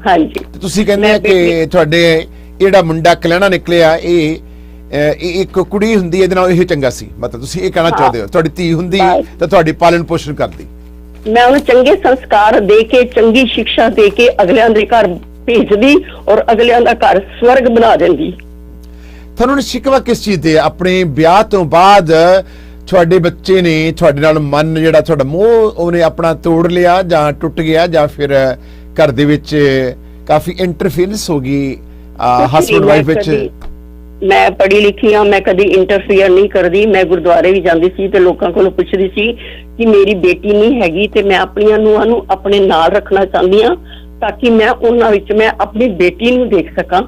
ਹਾਂਜੀ। ਤੁਸੀਂ ਕਹਿੰਦੇ ਆ ਕਿ ਤੁਹਾਡੇ ਜਿਹੜਾ ਮੁੰਡਾ ਕਲਿਆਣਾ ਨਿਕਲਿਆ ਇਹ ਇੱਕ ਕੁੜੀ ਹੁੰਦੀ, ਇਹਦੇ ਨਾਲ ਇਹ ਚੰਗਾ ਸੀ, ਮਤਲਬ ਤੁਸੀਂ ਇਹ ਕਹਿਣਾ ਚਾਹੁੰਦੇ ਹੋ? ਤੁਹਾਡੀ ਧੀ ਹੁੰਦੀ ਤਾਂ ਤੁਹਾਡੀ ਪਾਲਣ ਪੋਸ਼ਣ ਕਰਦੀ? ਮੈਂ ਉਹਨੂੰ ਚੰਗੇ ਸੰਸਕਾਰ ਦੇ ਕੇ, ਚੰਗੀ ਸਿੱਖਿਆ ਦੇ ਕੇ ਅਗਲਿਆਂ ਦੇ ਘਰ ਭੇਜਦੀ ਔਰ ਅਗਲਿਆਂ ਦਾ ਘਰ ਸਵਰਗ ਬਣਾ ਦਿੰਦੀ। ਤੁਹਾਨੂੰ ਸ਼ਿਕਵਾ ਕਿਸ ਚੀਜ਼ ਦੇ? ਆਪਣੇ ਵਿਆਹ ਤੋਂ ਬਾਅਦ ਤੁਹਾਡੇ ਬੱਚੇ ਨੇ ਤੁਹਾਡੇ ਨਾਲ ਮਨ ਜਿਹੜਾ ਤੁਹਾਡਾ ਮੋਹ ਉਹਨੇ ਆਪਣਾ ਤੋੜ ਲਿਆ ਜਾਂ ਟੁੱਟ ਗਿਆ, ਜਾਂ ਫਿਰ ਘਰ ਦੇ ਵਿੱਚ ਕਾਫੀ ਇੰਟਰਫੇਰੈਂਸ ਹੋ ਗਈ ਹਸਬੰਡ ਵਾਈਫ ਵਿੱਚ? ਮੈਂ ਪੜ੍ਹੀ ਲਿਖੀ ਹਾਂ, ਮੈਂ ਕਦੀ ਇੰਟਰਫੇਅਰ ਨਹੀਂ ਕਰਦੀ। ਮੈਂ ਗੁਰਦੁਆਰੇ ਵੀ ਜਾਂਦੀ ਸੀ ਤੇ ਲੋਕਾਂ ਕੋਲੋਂ ਪੁੱਛਦੀ ਸੀ ਕਿ ਮੇਰੀ ਬੇਟੀ ਨਹੀਂ ਹੈਗੀ ਤੇ ਮੈਂ ਆਪਣੀਆਂ ਨੂੰਹਾਂ ਨੂੰ ਆਪਣੇ ਨਾਲ ਰੱਖਣਾ ਚਾਹੁੰਦੀ ਹਾਂ ਤਾਂ ਕਿ ਮੈਂ ਉਹਨਾਂ ਵਿੱਚ ਮੈਂ ਆਪਣੀ ਬੇਟੀ ਨੂੰ ਦੇਖ ਸਕਾਂ।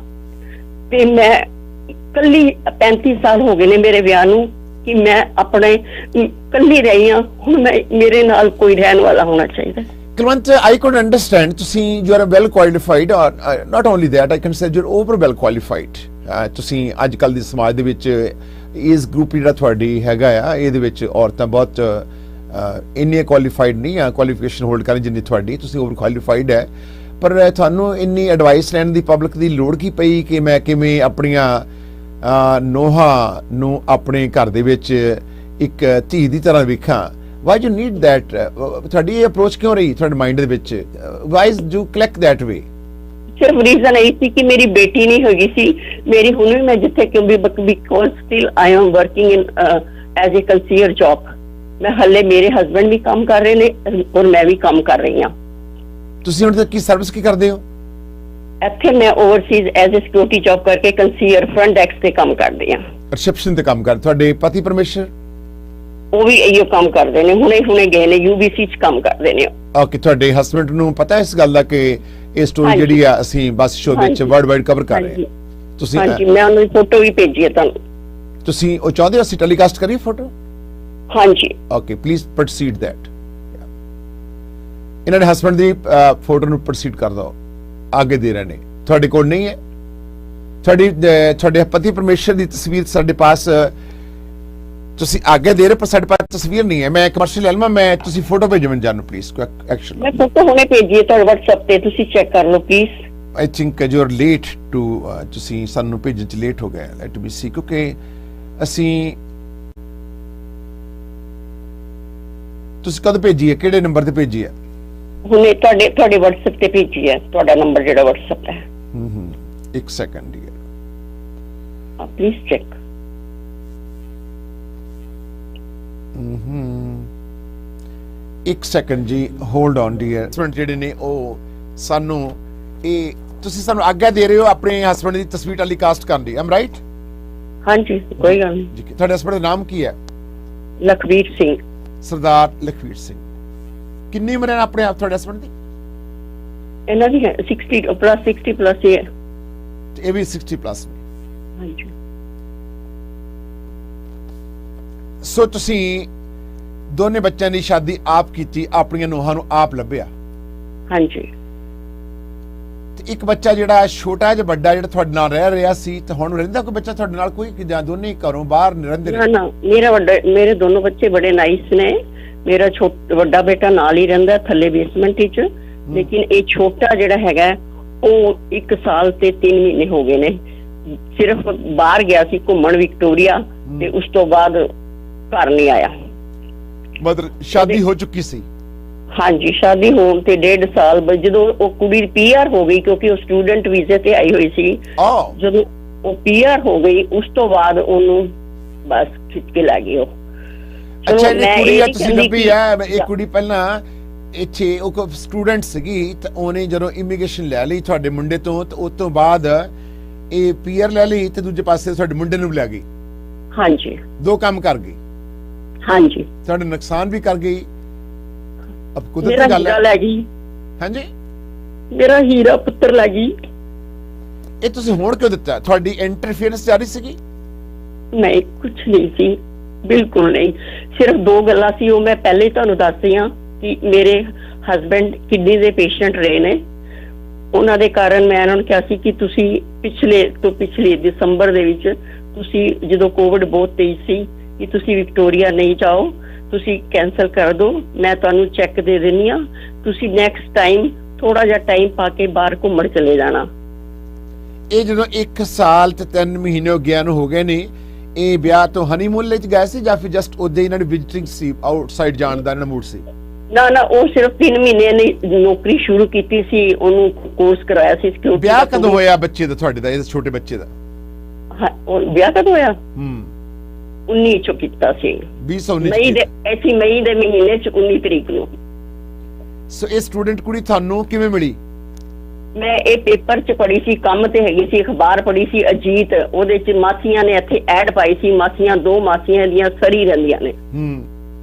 ਤੇ ਮੈਂ ਕੱਲੀ 35 ਸਾਲ ਹੋ ਗਏ ਨੇ ਮੇਰੇ ਵਿਆਹ ਨੂੰ ਕਿ ਮੈਂ ਆਪਣੇ ਕੱਲੀ ਰਹੀ ਹਾਂ, ਹੁਣ ਮੇਰੇ ਨਾਲ ਕੋਈ ਰਹਿਣ ਵਾਲਾ ਹੋਣਾ ਚਾਹੀਦਾ। Kulwant, I could understand you are well qualified, or not only that, I can say you're over well qualified. ਤੁਸੀਂ ਅੱਜ ਕੱਲ ਦੇ ਸਮਾਜ ਦੇ ਵਿੱਚ ਇਸ ਗਰੁੱਪ ਜਿਹੜਾ ਤੁਹਾਡੀ ਹੈਗਾ ਆ, ਇਹਦੇ ਵਿੱਚ ਔਰਤਾਂ ਬਹੁਤ ਇੰਨੀਆਂ ਕੁਆਲੀਫਾਈਡ ਨਹੀਂ ਆ, ਕੁਆਲੀਫਿਕੇਸ਼ਨ ਹੋਲਡ ਕਰਨ ਜਿੰਨੀ ਤੁਹਾਡੀ, ਤੁਸੀਂ ਓਵਰ ਕੁਆਲੀਫਾਈਡ ਹੈ। ਪਰ ਤੁਹਾਨੂੰ ਇੰਨੀ ਐਡਵਾਈਸ ਲੈਣ ਦੀ ਪਬਲਿਕ ਦੀ ਲੋੜ ਕੀ ਪਈ ਕਿ ਮੈਂ ਕਿਵੇਂ ਆਪਣੀਆਂ ਨੋਹਾਂ ਨੂੰ ਆਪਣੇ ਘਰ ਦੇ ਵਿੱਚ ਇੱਕ ਧੀ ਦੀ ਤਰ੍ਹਾਂ ਵੇਖਾਂ? Why do you need that? ਤੁਹਾਡੀ ਇਹ ਅਪਰੋਚ ਕਿਉਂ ਰਹੀ ਤੁਹਾਡੇ ਮਾਈਂਡ ਦੇ ਵਿੱਚ? Why do you click that way? ਸਿਰਫ ਰੀਜ਼ਨ ਇਹ ਸੀ ਕਿ ਮੇਰੀ ਬੇਟੀ ਨਹੀਂ ਹੈਗੀ ਸੀ। ਮੇਰੀ ਹੁਣ ਵੀ ਮੈਂ ਜਿੱਥੇ because still I am working in as a concierge job. ਮੈਂ ਹੱਲੇ ਮੇਰੇ ਹਸਬੰਡ ਵੀ ਕੰਮ ਕਰ ਰਹੇ ਨੇ ਔਰ ਮੈਂ ਵੀ ਕੰਮ ਕਰ ਰਹੀ ਹਾਂ। ਤੁਸੀਂ ਹੁਣ ਤੱਕ ਕੀ ਸਰਵਿਸ ਕੀ ਕਰਦੇ ਹੋ? ਇੱਥੇ ਮੈਂ overseas as a security job ਕਰਕੇ ਕੰਸੀਅਰ ਫਰੰਟ ਡੈਸਕ ਤੇ ਕੰਮ ਕਰਦੀ ਆ। ਰਿਸੈਪਸ਼ਨ ਤੇ ਕੰਮ ਕਰ ਤੁਹਾਡੇ ਪਤੀ ਪਰਮੇਸ਼ਰ? ਉਹ ਵੀ ਇਹੋ ਕੰਮ ਕਰਦੇ ਨੇ, ਹੁਣੇ ਗਏ ਨੇ, UBC ਚ ਕੰਮ ਕਰਦੇ ਨੇ। ਓਕੇ, ਤੁਹਾਡੇ ਹਸਬੰਡ ਨੂੰ ਪਤਾ ਇਸ ਗੱਲ ਦਾ ਕਿ ਇਹ ਸਟੋਰੀ ਹਾਂਜੀ। ਜਿਹੜੀ ਆ ਅਸੀਂ ਬੱਸ ਸ਼ੋਅ ਵਿੱਚ ਹਾਂਜੀ। ਵਰਲਡ ਵਾਈਡ ਕਵਰ ਕਰ ਰਹੇ ਹਾਂਜੀ। ਹਾਂ? ਤੁਸੀਂ ਹਾਂਜੀ, ਮੈਂ ਉਹਨਾਂ ਦੀ ਫੋਟੋ ਵੀ ਭੇਜੀ ਹੈ ਤੁਹਾਨੂੰ। ਤੁਸੀਂ ਉਹ ਚਾਹੁੰਦੇ ਹੋ ਅਸੀਂ ਟੈਲੀਕਾਸਟ ਕਰੀਏ ਫੋਟੋ? ਹਾਂਜੀ। Okay, please proceed that. ਇਹਨਾਂ ਦੇ ਹਸਬੰਡ ਦੀ ਫੋਟੋ ਨੂੰ ਪ੍ਰੋਸੀਡ ਕਰ ਦਿਓ, ਅੱਗੇ ਦੇ ਰਹੇ ਨੇ। ਤੁਹਾਡੇ ਕੋਲ ਨਹੀਂ ਹੈ ਤੁਹਾਡੇ ਪਤੀ ਪਰਮੇਸ਼ਰ ਦੀ ਤਸਵੀਰ ਸਾਡੇ ਪਾਸ ਤੁਸੀਂ ਅੱਗੇ ਦੇ ਰਹੇ, ਪਰ ਸਾਡੇ ਪਾਸ ਤਸਵੀਰ ਨਹੀਂ ਹੈ। ਮੈਂ ਕਮਰਸ਼ੀਅਲ ਐਲਬਮ ਮੈਂ ਤੁਸੀਂ ਫੋਟੋ ਭੇਜੋ ਮੈਨੂੰ ਜਾਨੂ ਪਲੀਜ਼ ਐਕਸ਼ਨ। ਮੈਂ ਫੋਟੋ ਹੁਣੇ ਭੇਜੀ ਹੈ ਤੁਹਾਡੇ WhatsApp ਤੇ, ਤੁਸੀਂ ਚੈੱਕ ਕਰ ਲਓ please. I think you are late to ਤੁਸੀਂ ਸਾਨੂੰ ਭੇਜਣ ਚ ਲੇਟ ਹੋ ਗਏ। ਲੈਟ ਮੀ ਸੀ, ਕਿਉਂਕਿ ਅਸੀਂ ਤੁਸੀਂ ਕਦ ਭੇਜੀ ਹੈ, ਕਿਹੜੇ ਨੰਬਰ ਤੇ ਭੇਜੀ ਹੈ? ਹੁਣੇ ਤੁਹਾਡੇ WhatsApp ਤੇ ਭੇਜੀ ਹੈ, ਤੁਹਾਡਾ ਨੰਬਰ ਜਿਹੜਾ WhatsApp ਹੈ। ਇੱਕ ਸੈਕਿੰਡ ਡੀਅਰ, ਪਲੀਜ਼ ਚੈੱਕ। ਇੱਕ ਸੈਕਿੰਡ ਜੀ, ਹੋਲਡ ਔਨ ਡੀਅਰ। ਹਸਬੰਡ ਜਿਹੜੇ ਨੇ ਉਹ ਸਾਨੂੰ ਇਹ ਤੁਸੀਂ ਸਾਨੂੰ ਆਗਿਆ ਦੇ ਰਹੇ ਹੋ ਆਪਣੇ ਹਸਬੰਡ ਦੀ ਤਸਵੀਰ ਟੈਲੀਕਾਸਟ ਕਰਨ ਦੀ, ਆਮ ਰਾਈਟ? ਹਾਂਜੀ, ਕੋਈ ਗੱਲ ਨਹੀਂ। ਜੀ, ਤੁਹਾਡੇ ਹਸਬੰਡ ਦਾ ਨਾਮ ਕੀ ਹੈ? ਲਖਵੀਰ ਸਿੰਘ। ਸਰਦਾਰ ਲਖਵੀਰ ਸਿੰਘ। ਕਿੰਨੀ ਉਮਰ ਹੈ ਆਪਣੇ ਆਪ ਤੁਹਾਡੇ ਹਸਬੰਡ ਦੀ? ਇਹਨਾਂ ਦੀ 60 ਪਲੱਸ ਹੈ। ਤੇ ਇਹ ਵੀ 60 ਪਲੱਸ ਨੇ। ਹਾਂਜੀ। ਸੋ ਤੁਸੀਂ ਦੋਨੇ ਬੱਚਿਆਂ ਦੀ ਸ਼ਾਦੀ ਆਪ ਕੀਤੀ, ਆਪਣੀਆਂ ਨੂੰਹਾਂ ਨੂੰ ਆਪ ਲੱਭਿਆ। ਹਾਂਜੀ। ਤੇ ਇੱਕ ਬੱਚਾ ਜਿਹੜਾ ਛੋਟਾ ਜਿਹਾ ਵੱਡਾ ਜਿਹੜਾ ਤੁਹਾਡੇ ਨਾਲ ਰਹਿ ਰਿਹਾ ਸੀ, ਤੇ ਹੁਣ ਰਹਿੰਦਾ ਕੋਈ ਬੱਚਾ ਤੁਹਾਡੇ ਨਾਲ ਕੋਈ, ਕਿ ਜਾਂ ਦੋਨੇ ਹੀ ਘਰੋਂ ਬਾਹਰ ਰਹਿੰਦੇ ਨੇ? ਨਾ, ਮੇਰੇ ਦੋਨੋਂ ਬੱਚੇ ਬੜੇ ਨਾਈਸ ਨੇ। ਮੇਰਾ ਵੱਡਾ ਬੇਟਾ ਨਾਲ ਹੀ ਰਹਿੰਦਾ ਥੱਲੇ ਬੇਸਮੈਂਟ ਵਿੱਚ, ਲੇਕਿਨ ਇਹ ਛੋਟਾ ਜਿਹੜਾ ਹੈਗਾ ਉਹ 1 ਸਾਲ ਤੇ 3 ਮਹੀਨੇ ਹੋ ਗਏ ਨੇ। ਸਿਰਫ ਬਾਹਰ ਗਿਆ ਸੀ ਘੁੰਮਣ ਵਿਕਟੋਰੀਆ, ਤੇ ਉਸ ਤੋਂ ਬਾਅਦ ਘਰ ਨਹੀਂ ਆਇਆ। ਮਤਲਬ ਸ਼ਾਦੀ ਹੋ ਚੁੱਕੀ ਸੀ? ਹਾਂਜੀ, ਸ਼ਾਦੀ ਹੋਣ ਤੇ 1.5 ਸਾਲ ਜਦੋਂ ਉਹ ਕੁੜੀ PR ਹੋ ਗਈ, ਕਿਉਂਕਿ ਉਹ ਸਟੂਡੈਂਟ ਵੀਜ਼ੇ ਤੇ ਆਈ ਹੋਈ ਸੀ। ਜਦੋਂ ਉਹ PR ਹੋ ਗਈ, ਉਸ ਤੋਂ ਬਾਅਦ ਉਹਨੂੰ ਬਸ ਖਿੱਚ ਕੇ ਲੈ ਗਈ ਉਹ। ਅੱਛਾ, ਇਹ ਕੁੜੀ ਆ ਤੁਸੀਂ ਲੱਭੀ ਆ? ਇਹ ਕੁੜੀ ਪਹਿਲਾਂ ਇੱਥੇ ਉਹ ਸਟੂਡੈਂਟ ਸੀਗੀ, ਤੇ ਉਹਨੇ ਜਦੋਂ ਇਮੀਗ੍ਰੇਸ਼ਨ ਲੈ ਲਈ ਤੁਹਾਡੇ ਮੁੰਡੇ ਤੋਂ, ਤੇ ਉਸ ਤੋਂ ਬਾਅਦ ਇਹ PR ਲੈ ਲਈ, ਤੇ ਦੂਜੇ ਪਾਸੇ ਤੁਹਾਡੇ ਮੁੰਡੇ ਨੂੰ ਲੈ ਗਈ। ਹਾਂਜੀ, 2 ਕੰਮ ਕਰ ਗਈ। ਹਾਂਜੀ, ਤੁਹਾਡਾ ਨੁਕਸਾਨ ਵੀ ਕਰ ਗਈ। ਅਬ ਮੇਰਾ ਕੁਦਰਤੀ ਗੱਲ ਹੀਰਾ ਹੈ। ਲੈ ਗਈ। ਹਾਂਜੀ, ਮੇਰਾ ਹੀਰਾ ਪੁੱਤਰ ਲੈ ਗਈ। ਇਹ ਤੁਸੀਂ ਹੁਣ ਕਿਉਂ ਦਿੱਤਾ? ਤੁਹਾਡੀ ਇੰਟਰਫੀਅਰੈਂਸ ਜਾਰੀ ਸੀਗੀ? ਨਹੀਂ, ਕੁਝ ਨਹੀਂ ਸੀ, ਬਿਲਕੁਲ ਨਹੀਂ। ਸਿਰਫ 2 ਗੱਲਾਂ ਸੀ, ਉਹ ਮੈਂ ਪਹਿਲੇ ਹੀ ਤੁਹਾਨੂੰ ਦੱਸਦੀ ਹਾਂ ਕਿ ਮੇਰੇ ਹਸਬੈਂਡ ਕਿਡਨੀ ਦੇ ਪੇਸ਼ੈਂਟ ਰਹੇ ਨੇ। ਉਹਨਾਂ ਦੇ ਕਾਰਨ ਮੈਂ ਇਹਨਾਂ ਨੂੰ ਕਿਹਾ ਸੀ ਕਿ ਤੁਸੀਂ ਪਿਛਲੇ ਦਸੰਬਰ ਦੇ ਵਿੱਚ ਤੁਸੀਂ ਜਦੋਂ ਕੋਵਿਡ ਬਹੁਤ ਤੇਜ਼ ਸੀ, ਕਿ ਤੁਸੀਂ ਵਿਕਟੋਰੀਆ ਨਹੀਂ ਜਾਓ, ਤੁਸੀਂ ਕੈਂਸਲ ਕਰ ਦਿਓ, ਮੈਂ ਤੁਹਾਨੂੰ ਚੈੱਕ ਦੇ ਦਿੰਨੀ ਆ, ਤੁਸੀਂ ਨੈਕਸਟ ਟਾਈਮ ਥੋੜਾ ਜਿਹਾ ਟਾਈਮ ਪਾ ਕੇ ਬਾਹਰ ਘੁੰਮਣ ਚਲੇ ਜਾਣਾ। ਇਹ ਜਦੋਂ 1 ਸਾਲ ਤੇ 3 ਮਹੀਨੇ ਗਿਆ ਨੂੰ ਹੋ ਗਏ ਨੇ, ਇਹ ਵਿਆਹ ਤੋਂ ਹਨੀਮੂਨ ਲਈ ਗਏ ਸੀ ਜਾਂ ਫਿਰ ਜਸਟ ਉਹਦੇ ਇਹਨਾਂ ਦੀ ਵਿਜ਼ਿਟਿੰਗ ਸੀ, ਆਊਟਸਾਈਡ ਜਾਣ ਦਾ ਇਹਨਾਂ ਮੂਡ ਸੀ? ਨਾ, ਉਹ ਸਿਰਫ 3 ਮਹੀਨੇ ਨੇ ਨੌਕਰੀ ਸ਼ੁਰੂ ਕੀਤੀ ਸੀ, ਉਹਨੂੰ ਕੋਰਸ ਕਰਾਇਆ ਸੀ ਸਿਕਿਉਰਿਟੀ। ਵਿਆਹ ਕਦੋਂ ਹੋਇਆ ਬੱਚੇ ਦਾ, ਤੁਹਾਡੇ ਦਾ, ਇਹ ਛੋਟੇ ਬੱਚੇ ਦਾ? ਵਿਆਹ ਕਦੋਂ ਹੋਇਆ? 19 ਚ ਕੀਤਾ ਸੀ, 2019 ਮਈ ਦੇ ਮਹੀਨੇ ਚ 19 ਤਰੀਕ ਨੂੰ। ਸੋ ਇਹ ਸਟੂਡੈਂਟ ਕੁੜੀ ਤੁਹਾਨੂੰ ਕਿਵੇਂ ਮਿਲੀ? ਮੈਂ ਇਹ ਪੇਪਰ ਚ ਪੜ੍ਹੀ ਸੀ, ਕੰਮ ਤੇ ਹੈਗੀ ਸੀ, ਅਖਬਾਰ ਪੜ੍ਹੀ ਸੀ ਅਜੀਤ, ਉਹਦੇ ਚ ਮਾਸੀਆਂ ਨੇ ਇੱਥੇ ਐਡ ਪਾਈ ਸੀ। ਮਾਸੀਆਂ 2 ਮਾਸੀਆਂ ਦੀਆਂ ਸਰੀ ਰਹਿੰਦੀਆਂ ਨੇ,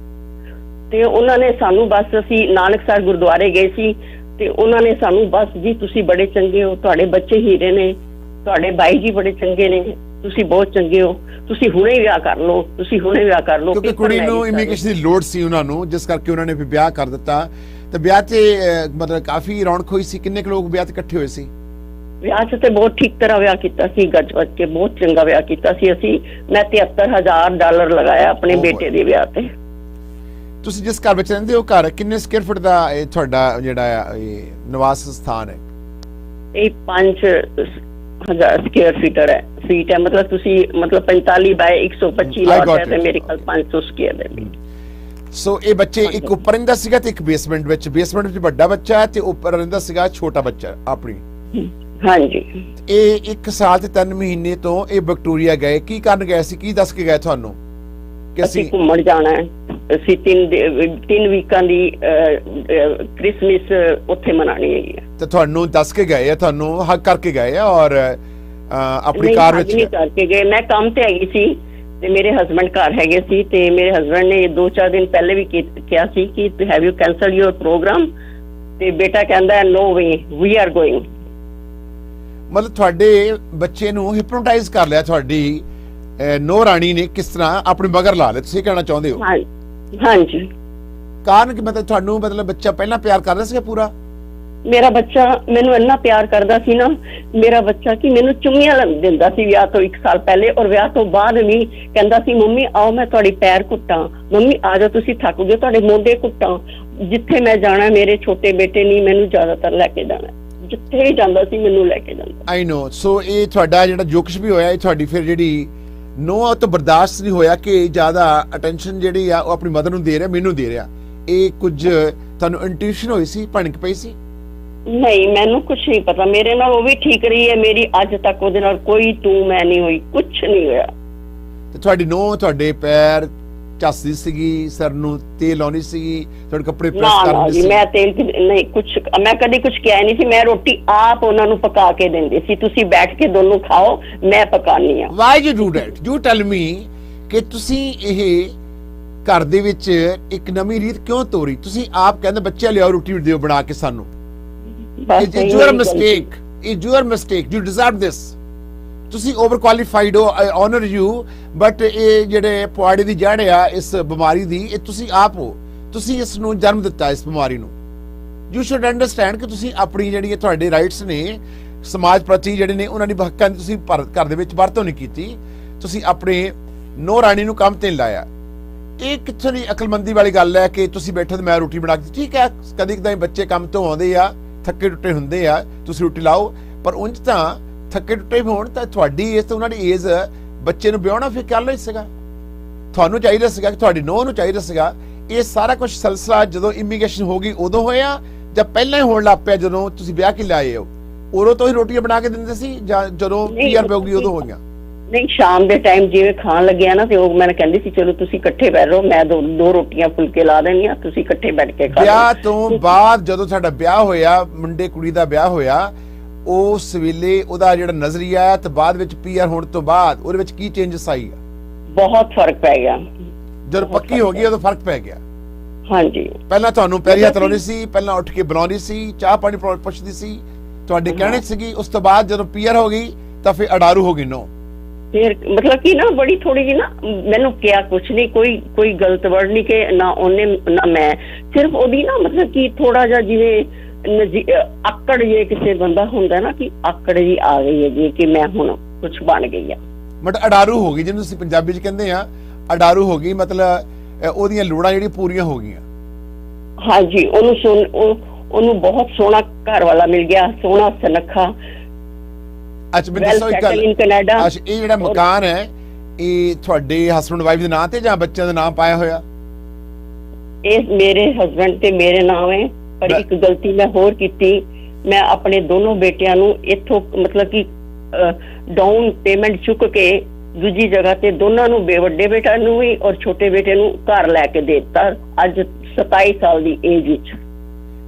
ਤੇ ਉਹਨਾਂ ਨੇ ਸਾਨੂੰ ਬਸ, ਅਸੀਂ ਨਾਨਕਸਰ ਗੁਰਦੁਆਰੇ ਗਏ ਸੀ, ਤੇ ਉਹਨਾਂ ਨੇ ਸਾਨੂੰ ਬਸ, ਜੀ ਤੁਸੀਂ ਬੜੇ ਚੰਗੇ ਹੋ, ਤੁਹਾਡੇ ਬੱਚੇ ਹੀਰੇ ਨੇ, ਤੁਹਾਡੇ ਬਾਈ ਜੀ ਬੜੇ ਚੰਗੇ ਨੇ, ਤੁਸੀਂ ਬਹੁਤ ਚੰਗੇ ਹੋ, ਤੁਸੀਂ ਹੁਣੇ ਵਿਆਹ ਕਰ ਲਓ, ਤੁਸੀਂ ਹੁਣੇ ਵਿਆਹ ਕਰ ਲਓ। ਕਿਉਂਕਿ ਕੁੜੀ ਨੂੰ ਇਮੀਗ੍ਰੇਸ਼ਨ ਦੀ ਲੋੜ ਸੀ ਉਹਨਾਂ ਨੂੰ, ਜਿਸ ਕਰਕੇ ਉਹਨਾਂ ਨੇ ਫਿਰ ਵਿਆਹ ਕਰ ਦਿੱਤਾ। ਤੇ ਵਿਆਹ 'ਚ ਮਤਲਬ ਕਾਫੀ ਰੌਣਕ ਹੋਈ ਸੀ। ਕਿੰਨੇ ਕੁ ਲੋਕ ਵਿਆਹ 'ਤੇ ਇਕੱਠੇ ਹੋਏ ਸੀ? ਵਿਆਹ 'ਚ ਤੇ ਬਹੁਤ ਠੀਕ ਤਰ੍ਹਾਂ ਵਿਆਹ ਕੀਤਾ ਸੀ, ਗੱਜ ਵੱਜ ਕੇ ਬਹੁਤ ਚੰਗਾ ਵਿਆਹ ਕੀਤਾ ਸੀ ਅਸੀਂ। ਮੈਂ $73,000 ਲਗਾਇਆ ਆਪਣੇ ਬੇਟੇ ਦੇ ਵਿਆਹ ਤੇ। ਤੁਸੀਂ ਜਿਸ ਘਰ ਵਿੱਚ ਰਹਿੰਦੇ ਹੋ, ਘਰ ਕਿੰਨੇ ਸਕੁਅਰ ਫੁੱਟ ਦਾ ਇਹ ਤੁਹਾਡਾ ਜਿਹੜਾ ਇਹ ਨਿਵਾਸ ਸਥਾਨ ਹੈ? ਇਹ 5000 ਸਕੁਅਰ ਫੀਟ ਹੈ, ਮਤਲਬ ਤੁਸੀਂ 45 ਬਾਏ 125 ਲਾਟ ਹੈ, ਤੇ ਮੇਰੇ ਕੋਲ 500 ਸਕੁਅਰ ਹੈ। ਸੋ ਇਹ ਬੱਚੇ ਇੱਕ ਉੱਪਰ ਰਹਿੰਦਾ ਸੀਗਾ ਤੇ ਇੱਕ ਬੇਸਮੈਂਟ ਵਿੱਚ ਵੱਡਾ ਬੱਚਾ ਤੇ ਉੱਪਰ ਰਹਿੰਦਾ ਸੀਗਾ ਛੋਟਾ ਬੱਚਾ ਆਪਣੀ। ਹਾਂਜੀ। ਇਹ 1 ਸਾਲ ਤੇ 3 ਮਹੀਨੇ ਤੋਂ ਇਹ ਵਿਕਟੋਰੀਆ ਗਏ, ਕੀ ਕਰਨ ਗਏ ਸੀ, ਕੀ ਦੱਸ ਕੇ ਗਏ ਤੁਹਾਨੂੰ ਕਿ ਅਸੀਂ ਅਸੀਂ ਘੁੰਮਣ ਜਾਣਾ ਹੈ। ਅਸੀਂ 3 ਵੀਕਾਂ ਦੀ ਕ੍ਰਿਸਮਸ ਉੱਥੇ ਮਨਾਣੀ ਹੈਗੀ ਹੈ। ਤੇ ਤੁਹਾਨੂੰ ਦੱਸ ਕੇ ਗਏ ਆ, ਤੁਹਾਨੂੰ ਹੱਕ ਕਰਕੇ ਗਏ ਆ ਔਰ ਆਪਣੀ ਨਹੀਂ, ਕਾਰ ਅੱਜ ਵਿੱਚ ਨਹੀਂ ਕਰਕੇ ਗਏ। ਮੈਂ ਕੰਮ ਤੇ ਹੈਗੀ ਸੀ ਤੇ ਮੇਰੇ ਹਸਬੰਡ ਘਰ ਹੈਗੇ ਸੀ ਤੇ ਮੇਰੇ ਹਸਬੰਡ ਨੇ 2-4 ਦਿਨ ਪਹਿਲੇ ਵੀ ਕਿਹਾ ਸੀ ਕਿ have you cancel your program, ਤੇ ਬੇਟਾ ਕਹਿੰਦਾ ਨੋ ਵੇ ਵੀ ਆਰ ਗੋਇੰਗ। ਮਤਲਬ ਤੁਹਾਡੇ ਬੱਚੇ ਨੂੰ ਹਿਪਨੋਟਾਈਜ਼ ਕਰ ਲਿਆ ਤੁਹਾਡੀ ਨੋ ਰਾਣੀ ਨੇ, ਕਿਸ ਤਰ੍ਹਾਂ ਆਪਣੇ ਮਗਰ ਲਾ ਲਿਆ, ਤੁਸੀਂ ਕਹਿਣਾ ਚਾਹੁੰਦੇ ਹੋ? ਹਾਂਜੀ। ਕਾਰਨ ਕਿ ਮਤਲਬ ਤੁਹਾਨੂੰ ਮਤਲਬ ਬੱਚਾ ਪਹਿਲਾਂ ਪਿਆਰ ਕਰ ਰਿਹਾ ਸੀਗਾ ਪੂਰਾ? ਮੇਰਾ ਬੱਚਾ ਮੈਨੂੰ ਇੰਨਾ ਪਿਆਰ ਕਰਦਾ ਸੀ ਨਾ, ਮੇਰਾ ਬੱਚਾ ਕਿ ਮੈਨੂੰ ਚੁੰਮੀਆਂ ਦਿੰਦਾ ਸੀ ਵਿਆਹ ਤੋਂ 1 ਸਾਲ ਪਹਿਲੇ, ਔਰ ਵਿਆਹ ਤੋਂ ਬਾਅਦ ਵੀ ਕਹਿੰਦਾ ਸੀ ਮੰਮੀ ਆਓ ਮੈਂ ਤੁਹਾਡੀ ਪੈਰ ਘੁੱਟਾਂ, ਮੰਮੀ ਆ ਜਾਓ ਤੁਸੀਂ ਥੱਕ ਗਏ ਤੁਹਾਡੇ ਮੋਢੇ ਘੁੱਟਾਂ। ਜਿੱਥੇ ਮੈਂ ਜਾਣਾ ਮੇਰੇ ਛੋਟੇ ਬੇਟੇ ਨੇ ਮੈਨੂੰ ਜ਼ਿਆਦਾਤਰ ਲੈ ਕੇ ਜਾਣਾ, ਜਿੱਥੇ ਵੀ ਜਾਂਦਾ ਸੀ ਮੈਨੂੰ ਲੈ ਕੇ ਜਾਂਦਾ। ਆਈ ਨੋ। ਸੋ ਇਹ ਤੁਹਾਡਾ ਜਿਹੜਾ ਜੋ ਕੁਛ ਵੀ ਹੋਇਆ, ਇਹ ਤੁਹਾਡੀ ਫਿਰ ਜਿਹੜੀ ਨੋ ਤੋਂ ਬਰਦਾਸ਼ਤ ਨਹੀਂ ਹੋਇਆ ਕਿ ਜ਼ਿਆਦਾ ਅਟੈਂਸ਼ਨ ਜਿਹੜੀ ਆ ਉਹ ਆਪਣੀ ਮਦਰ ਨੂੰ ਦੇ ਰਿਹਾ, ਮੈਨੂੰ ਦੇ ਰਿਹਾ। ਇਹ ਕੁਝ ਤੁਹਾਨੂੰ ਇੰਟੂਇਸ਼ਨ ਹੋਈ ਸੀ, ਭਣਕ ਪਈ ਸੀ? ਨਹੀਂ, ਮੈਨੂੰ ਕੁਝ ਨਹੀਂ ਪਤਾ। ਮੇਰੇ ਨਾਲ ਉਹ ਵੀ ਠੀਕ ਰਹੀ ਹੈ, ਮੇਰੀ ਅੱਜ ਤੱਕ ਉਹਦੇ ਨਾਲ ਕੋਈ ਤੂੰ ਮੈਂ ਨਹੀਂ ਹੋਈ, ਕੁਝ ਨਹੀਂ ਹੋਇਆ। ਤੇ ਤੁਹਾਡੀ ਨੋ ਤੁਹਾਡੇ ਪੈਰ ਚੱਸਦੀ ਸੀਗੀ, ਸਿਰ ਨੂੰ ਤੇਲ ਲਾਉਣੀ ਸੀਗੀ, ਤੁਹਾਡੇ ਕੱਪੜੇ ਪ੍ਰੈਸ ਨਾ ਕਰਦੀ ਜੀ, ਸੀ? ਮੈਂ ਤੇਲ ਨਹੀਂ ਕੁਛ, ਮੈਂ ਕਦੀ ਕੁਝ ਕਿਹਾ ਨਹੀਂ ਸੀ। ਮੈਂ ਰੋਟੀ ਆਪ ਉਹਨਾਂ ਨੂੰ ਪਕਾ ਕੇ ਦਿੰਦੀ ਸੀ, ਤੁਸੀਂ ਬੈਠ ਕੇ ਦੋਨੋਂ ਖਾਓ, ਮੈਂ ਪਕਾਨੀ ਆ। Why you do that? You tell me ਕਿ ਤੁਸੀਂ ਇਹ ਘਰ ਦੇ ਵਿੱਚ ਇੱਕ ਨਵੀਂ ਰੀਤ ਕਿਉਂ ਤੋਰੀ? ਤੁਸੀਂ ਆਪ ਕਹਿੰਦੇ ਬੱਚਿਆਂ ਲਿਆਓ ਰੋਟੀ ਦਿਓ ਬਣਾ ਕੇ ਸਾਨੂੰ। ਬਸ It's your mistake. It's your mistake. You deserve this. ਤੁਸੀਂ ਓਵਰ ਕੁਆਲੀਫਾਈਡ ਹੋ, ਆਈ ਆਨਰ ਯੂ, ਬਟ ਇਹ ਜਿਹੜੇ ਪੁਆੜੇ ਦੀ ਜੜ ਆ ਇਸ ਬਿਮਾਰੀ ਦੀ, ਇਹ ਤੁਸੀਂ ਆਪ ਹੋ। ਤੁਸੀਂ ਇਸ ਨੂੰ ਜਨਮ ਦਿੱਤਾ, ਇਸ ਬਿਮਾਰੀ ਨੂੰ। ਯੂ ਸ਼ੁੱਡ ਅੰਡਰਸਟੈਂਡ ਕਿ ਤੁਸੀਂ ਆਪਣੀ ਜਿਹੜੀ ਤੁਹਾਡੇ ਰਾਈਟਸ ਨੇ ਸਮਾਜ ਪ੍ਰਤੀ ਜਿਹੜੇ ਨੇ ਉਹਨਾਂ ਦੀ ਹੱਕਾਂ ਦੀ ਤੁਸੀਂ ਘਰ ਦੇ ਵਿੱਚ ਵਰਤੋਂ ਨਹੀਂ ਕੀਤੀ। ਤੁਸੀਂ ਆਪਣੇ ਨੋ ਰਾਣੀ ਨੂੰ ਕੰਮ ਤੇ ਲਾਇਆ। ਇਹ ਕਿੱਥੋਂ ਦੀ ਅਕਲਮੰਦੀ ਵਾਲੀ ਗੱਲ ਹੈ ਕਿ ਤੁਸੀਂ ਬੈਠੇ ਤੇ ਮੈਂ ਰੋਟੀ ਬਣਾ ਕੇ, ਠੀਕ ਹੈ ਕਦੀ ਕਦਾਈ ਬੱਚੇ ਕੰਮ ਤੋਂ ਆਉਂਦੇ ਆ, ਥੱਕੇ ਟੁੱਟੇ ਹੁੰਦੇ ਆ, ਤੁਸੀਂ ਰੋਟੀ ਲਾਓ, ਪਰ ਉਂਝ ਤਾਂ ਥੱਕੇ ਟੁੱਟੇ ਹੋਣ ਤਾਂ ਤੁਹਾਡੀ ਏਜ ਤੇ ਉਹਨਾਂ ਦੀ ਏਜ ਬੱਚੇ ਨੂੰ ਵਿਆਹਣਾ ਫਿਰ ਕਰ ਲਈ ਸੀਗਾ। ਤੁਹਾਨੂੰ ਚਾਹੀਦਾ ਸੀਗਾ ਕਿ ਤੁਹਾਡੀ ਨੋਹ ਨੂੰ ਚਾਹੀਦਾ ਸੀਗਾ। ਇਹ ਸਾਰਾ ਕੁਝ ਸਿਲਸਿਲਾ ਜਦੋਂ ਇਮੀਗ੍ਰੇਸ਼ਨ ਹੋ ਗਈ ਉਦੋਂ ਹੋਇਆ ਜਾਂ ਪਹਿਲਾਂ ਹੀ ਹੋਣ ਲੱਗ ਪਿਆ ਜਦੋਂ ਤੁਸੀਂ ਵਿਆਹ ਕੇ ਲਿਆਏ ਹੋ? ਉਦੋਂ ਤੋਂ ਹੀ ਰੋਟੀਆਂ ਬਣਾ ਕੇ ਦਿੰਦੇ ਸੀ ਜਾਂ ਜਦੋਂ ਪੀਆਰ ਪੈ ਗਈ ਉਦੋਂ ਹੋਈਆਂ? ਨਹੀਂ, ਸ਼ਾਮ ਦੇ ਟਾਈਮ ਜਿਵੇਂ ਖਾਣ ਲੱਗਿਆ ਨਾ ਤੇ ਉਹ ਮੈਂ ਕਹਿੰਦੀ ਸੀ ਚਲੋ ਤੁਸੀਂ ਇਕੱਠੇ ਬੈਠ ਰਹੋ, ਮੈਂ ਦੋ ਰੋਟੀਆਂ ਫੁਲਕੇ ਲਾ ਦੇਣੀ ਆ, ਤੁਸੀਂ ਇਕੱਠੇ ਬੈਠ ਕੇ ਖਾ ਲਓ। ਵਿਆਹ ਤੋਂ ਬਾਅਦ ਜਦੋਂ ਸਾਡਾ ਵਿਆਹ ਹੋਇਆ, ਮੁੰਡੇ ਕੁੜੀ ਦਾ ਵਿਆਹ ਹੋਇਆ, ਉਸ ਵੇਲੇ ਉਹਦਾ ਜਿਹੜਾ ਨਜ਼ਰੀਆ ਹੈ ਤੇ ਬਾਅਦ ਵਿੱਚ ਪੀਆਰ ਹੋਣ ਤੋਂ ਬਾਅਦ ਉਹਦੇ ਵਿੱਚ ਕੀ ਚੇਂਜਸ ਆਈ? ਬਹੁਤ ਫਰਕ ਪੈ ਗਿਆ। ਜਦੋਂ ਪੱਕੀ ਹੋ ਗਈ ਉਦੋਂ ਫਰਕ ਪੈ ਗਿਆ? ਹਾਂਜੀ। ਪਹਿਲਾਂ ਤੁਹਾਨੂੰ ਪੈਰੀ ਹੱਥ ਲਾਉਂਦੀ ਸੀ, ਪਹਿਲਾਂ ਉੱਠ ਕੇ ਬੁਲਾਉਂਦੀ ਸੀ, ਚਾਹ ਪਾਣੀ ਪੁੱਛਦੀ ਸੀ, ਤੁਹਾਡੇ ਕਹਿਣੇ ਸੀਗੀ। ਉਸ ਤੋਂ ਬਾਅਦ ਜਦੋਂ ਪੀਆਰ ਹੋ ਗਈ ਤਾਂ ਫਿਰ ਅਡਾਰੂ ਹੋ ਗਈ ਨੋ? ਫਿਰ ਮਤਲਬ ਕਿ ਨਾ ਬੜੀ ਥੋੜੀ ਜੀ ਨਾ, ਮੈਨੂੰ ਕਿਹਾ ਕੁਛ ਨਹੀਂ, ਕੋਈ ਗਲਤ ਵਰਡ ਨਹੀਂ ਕਿ ਨਾ ਉਹਨੇ ਨਾ ਮੈਂ, ਸਿਰਫ ਉਹਦੀ ਨਾ ਮਤਲਬ ਕਿ ਥੋੜਾ ਜਿਹਾ ਜਿਵੇਂ ਆਕੜ ਜੇ ਕਿਸੇ ਬੰਦਾ ਹੁੰਦਾ ਨਾ ਕਿ ਆਕੜ ਜੀ ਆ ਗਈ ਹੈ ਜੀ ਕਿ ਮੈਂ ਹੁਣ ਕੁਛ ਬਣ ਗਈ ਆ। ਬਟ ਅਡਾਰੂ ਹੋ ਗਈ, ਜਿਹਨੂੰ ਤੁਸੀਂ ਪੰਜਾਬੀ 'ਚ ਕਹਿੰਦੇ ਆ ਅਡਾਰੂ ਹੋ ਗਈ, ਮਤਲਬ ਉਹਦੀਆਂ ਲੋੜਾਂ ਜਿਹੜੀਆਂ ਪੂਰੀਆਂ ਹੋ ਗਈਆਂ। ਹਾਂਜੀ, ਉਹਨੂੰ ਬਹੁਤ ਸੋਹਣਾ ਘਰ ਵਾਲਾ ਮਿਲ ਗਿਆ, ਸੋਹਣਾ ਸੁਨੱਖਾ। ਅੱਛਾ, ਮੈਨੂੰ ਦੱਸੋ ਇੱਕ ਗੱਲ, ਅੱਛਾ ਇਹ ਜਿਹੜਾ ਮਕਾਨ ਹੈ ਇਹ ਤੁਹਾਡੇ ਹਸਬੰਡ ਵਾਈਫ ਦੇ ਨਾਂ ਤੇ ਜਾਂ ਬੱਚਿਆਂ ਦੇ ਨਾਂ ਪਾਇਆ ਹੋਇਆ? ਇਹ ਮੇਰੇ ਹਸਬੰਡ ਤੇ ਮੇਰੇ ਨਾਮ ਹੈ, ਪਰ ਇੱਕ ਗਲਤੀ ਮੈਂ ਹੋਰ ਕੀਤੀ। ਮੈਂ ਆਪਣੇ ਦੋਨੋਂ ਬੇਟਿਆਂ ਨੂੰ ਇੱਥੋਂ ਮਤਲਬ ਕਿ ਡਾਊਨ ਪੇਮੈਂਟ ਚੁੱਕ ਕੇ ਦੂਜੀ ਜਗ੍ਹਾ ਤੇ ਦੋਨਾਂ ਨੂੰ, ਵੱਡੇ ਬੇਟਾ ਨੂੰ ਵੀ ਔਰ ਛੋਟੇ ਬੇਟੇ ਨੂੰ ਘਰ ਲੈ ਕੇ ਦੇ ਦਿੱਤਾ ਅੱਜ 27 ਸਾਲ ਦੀ ਏਜ ਵਿੱਚ।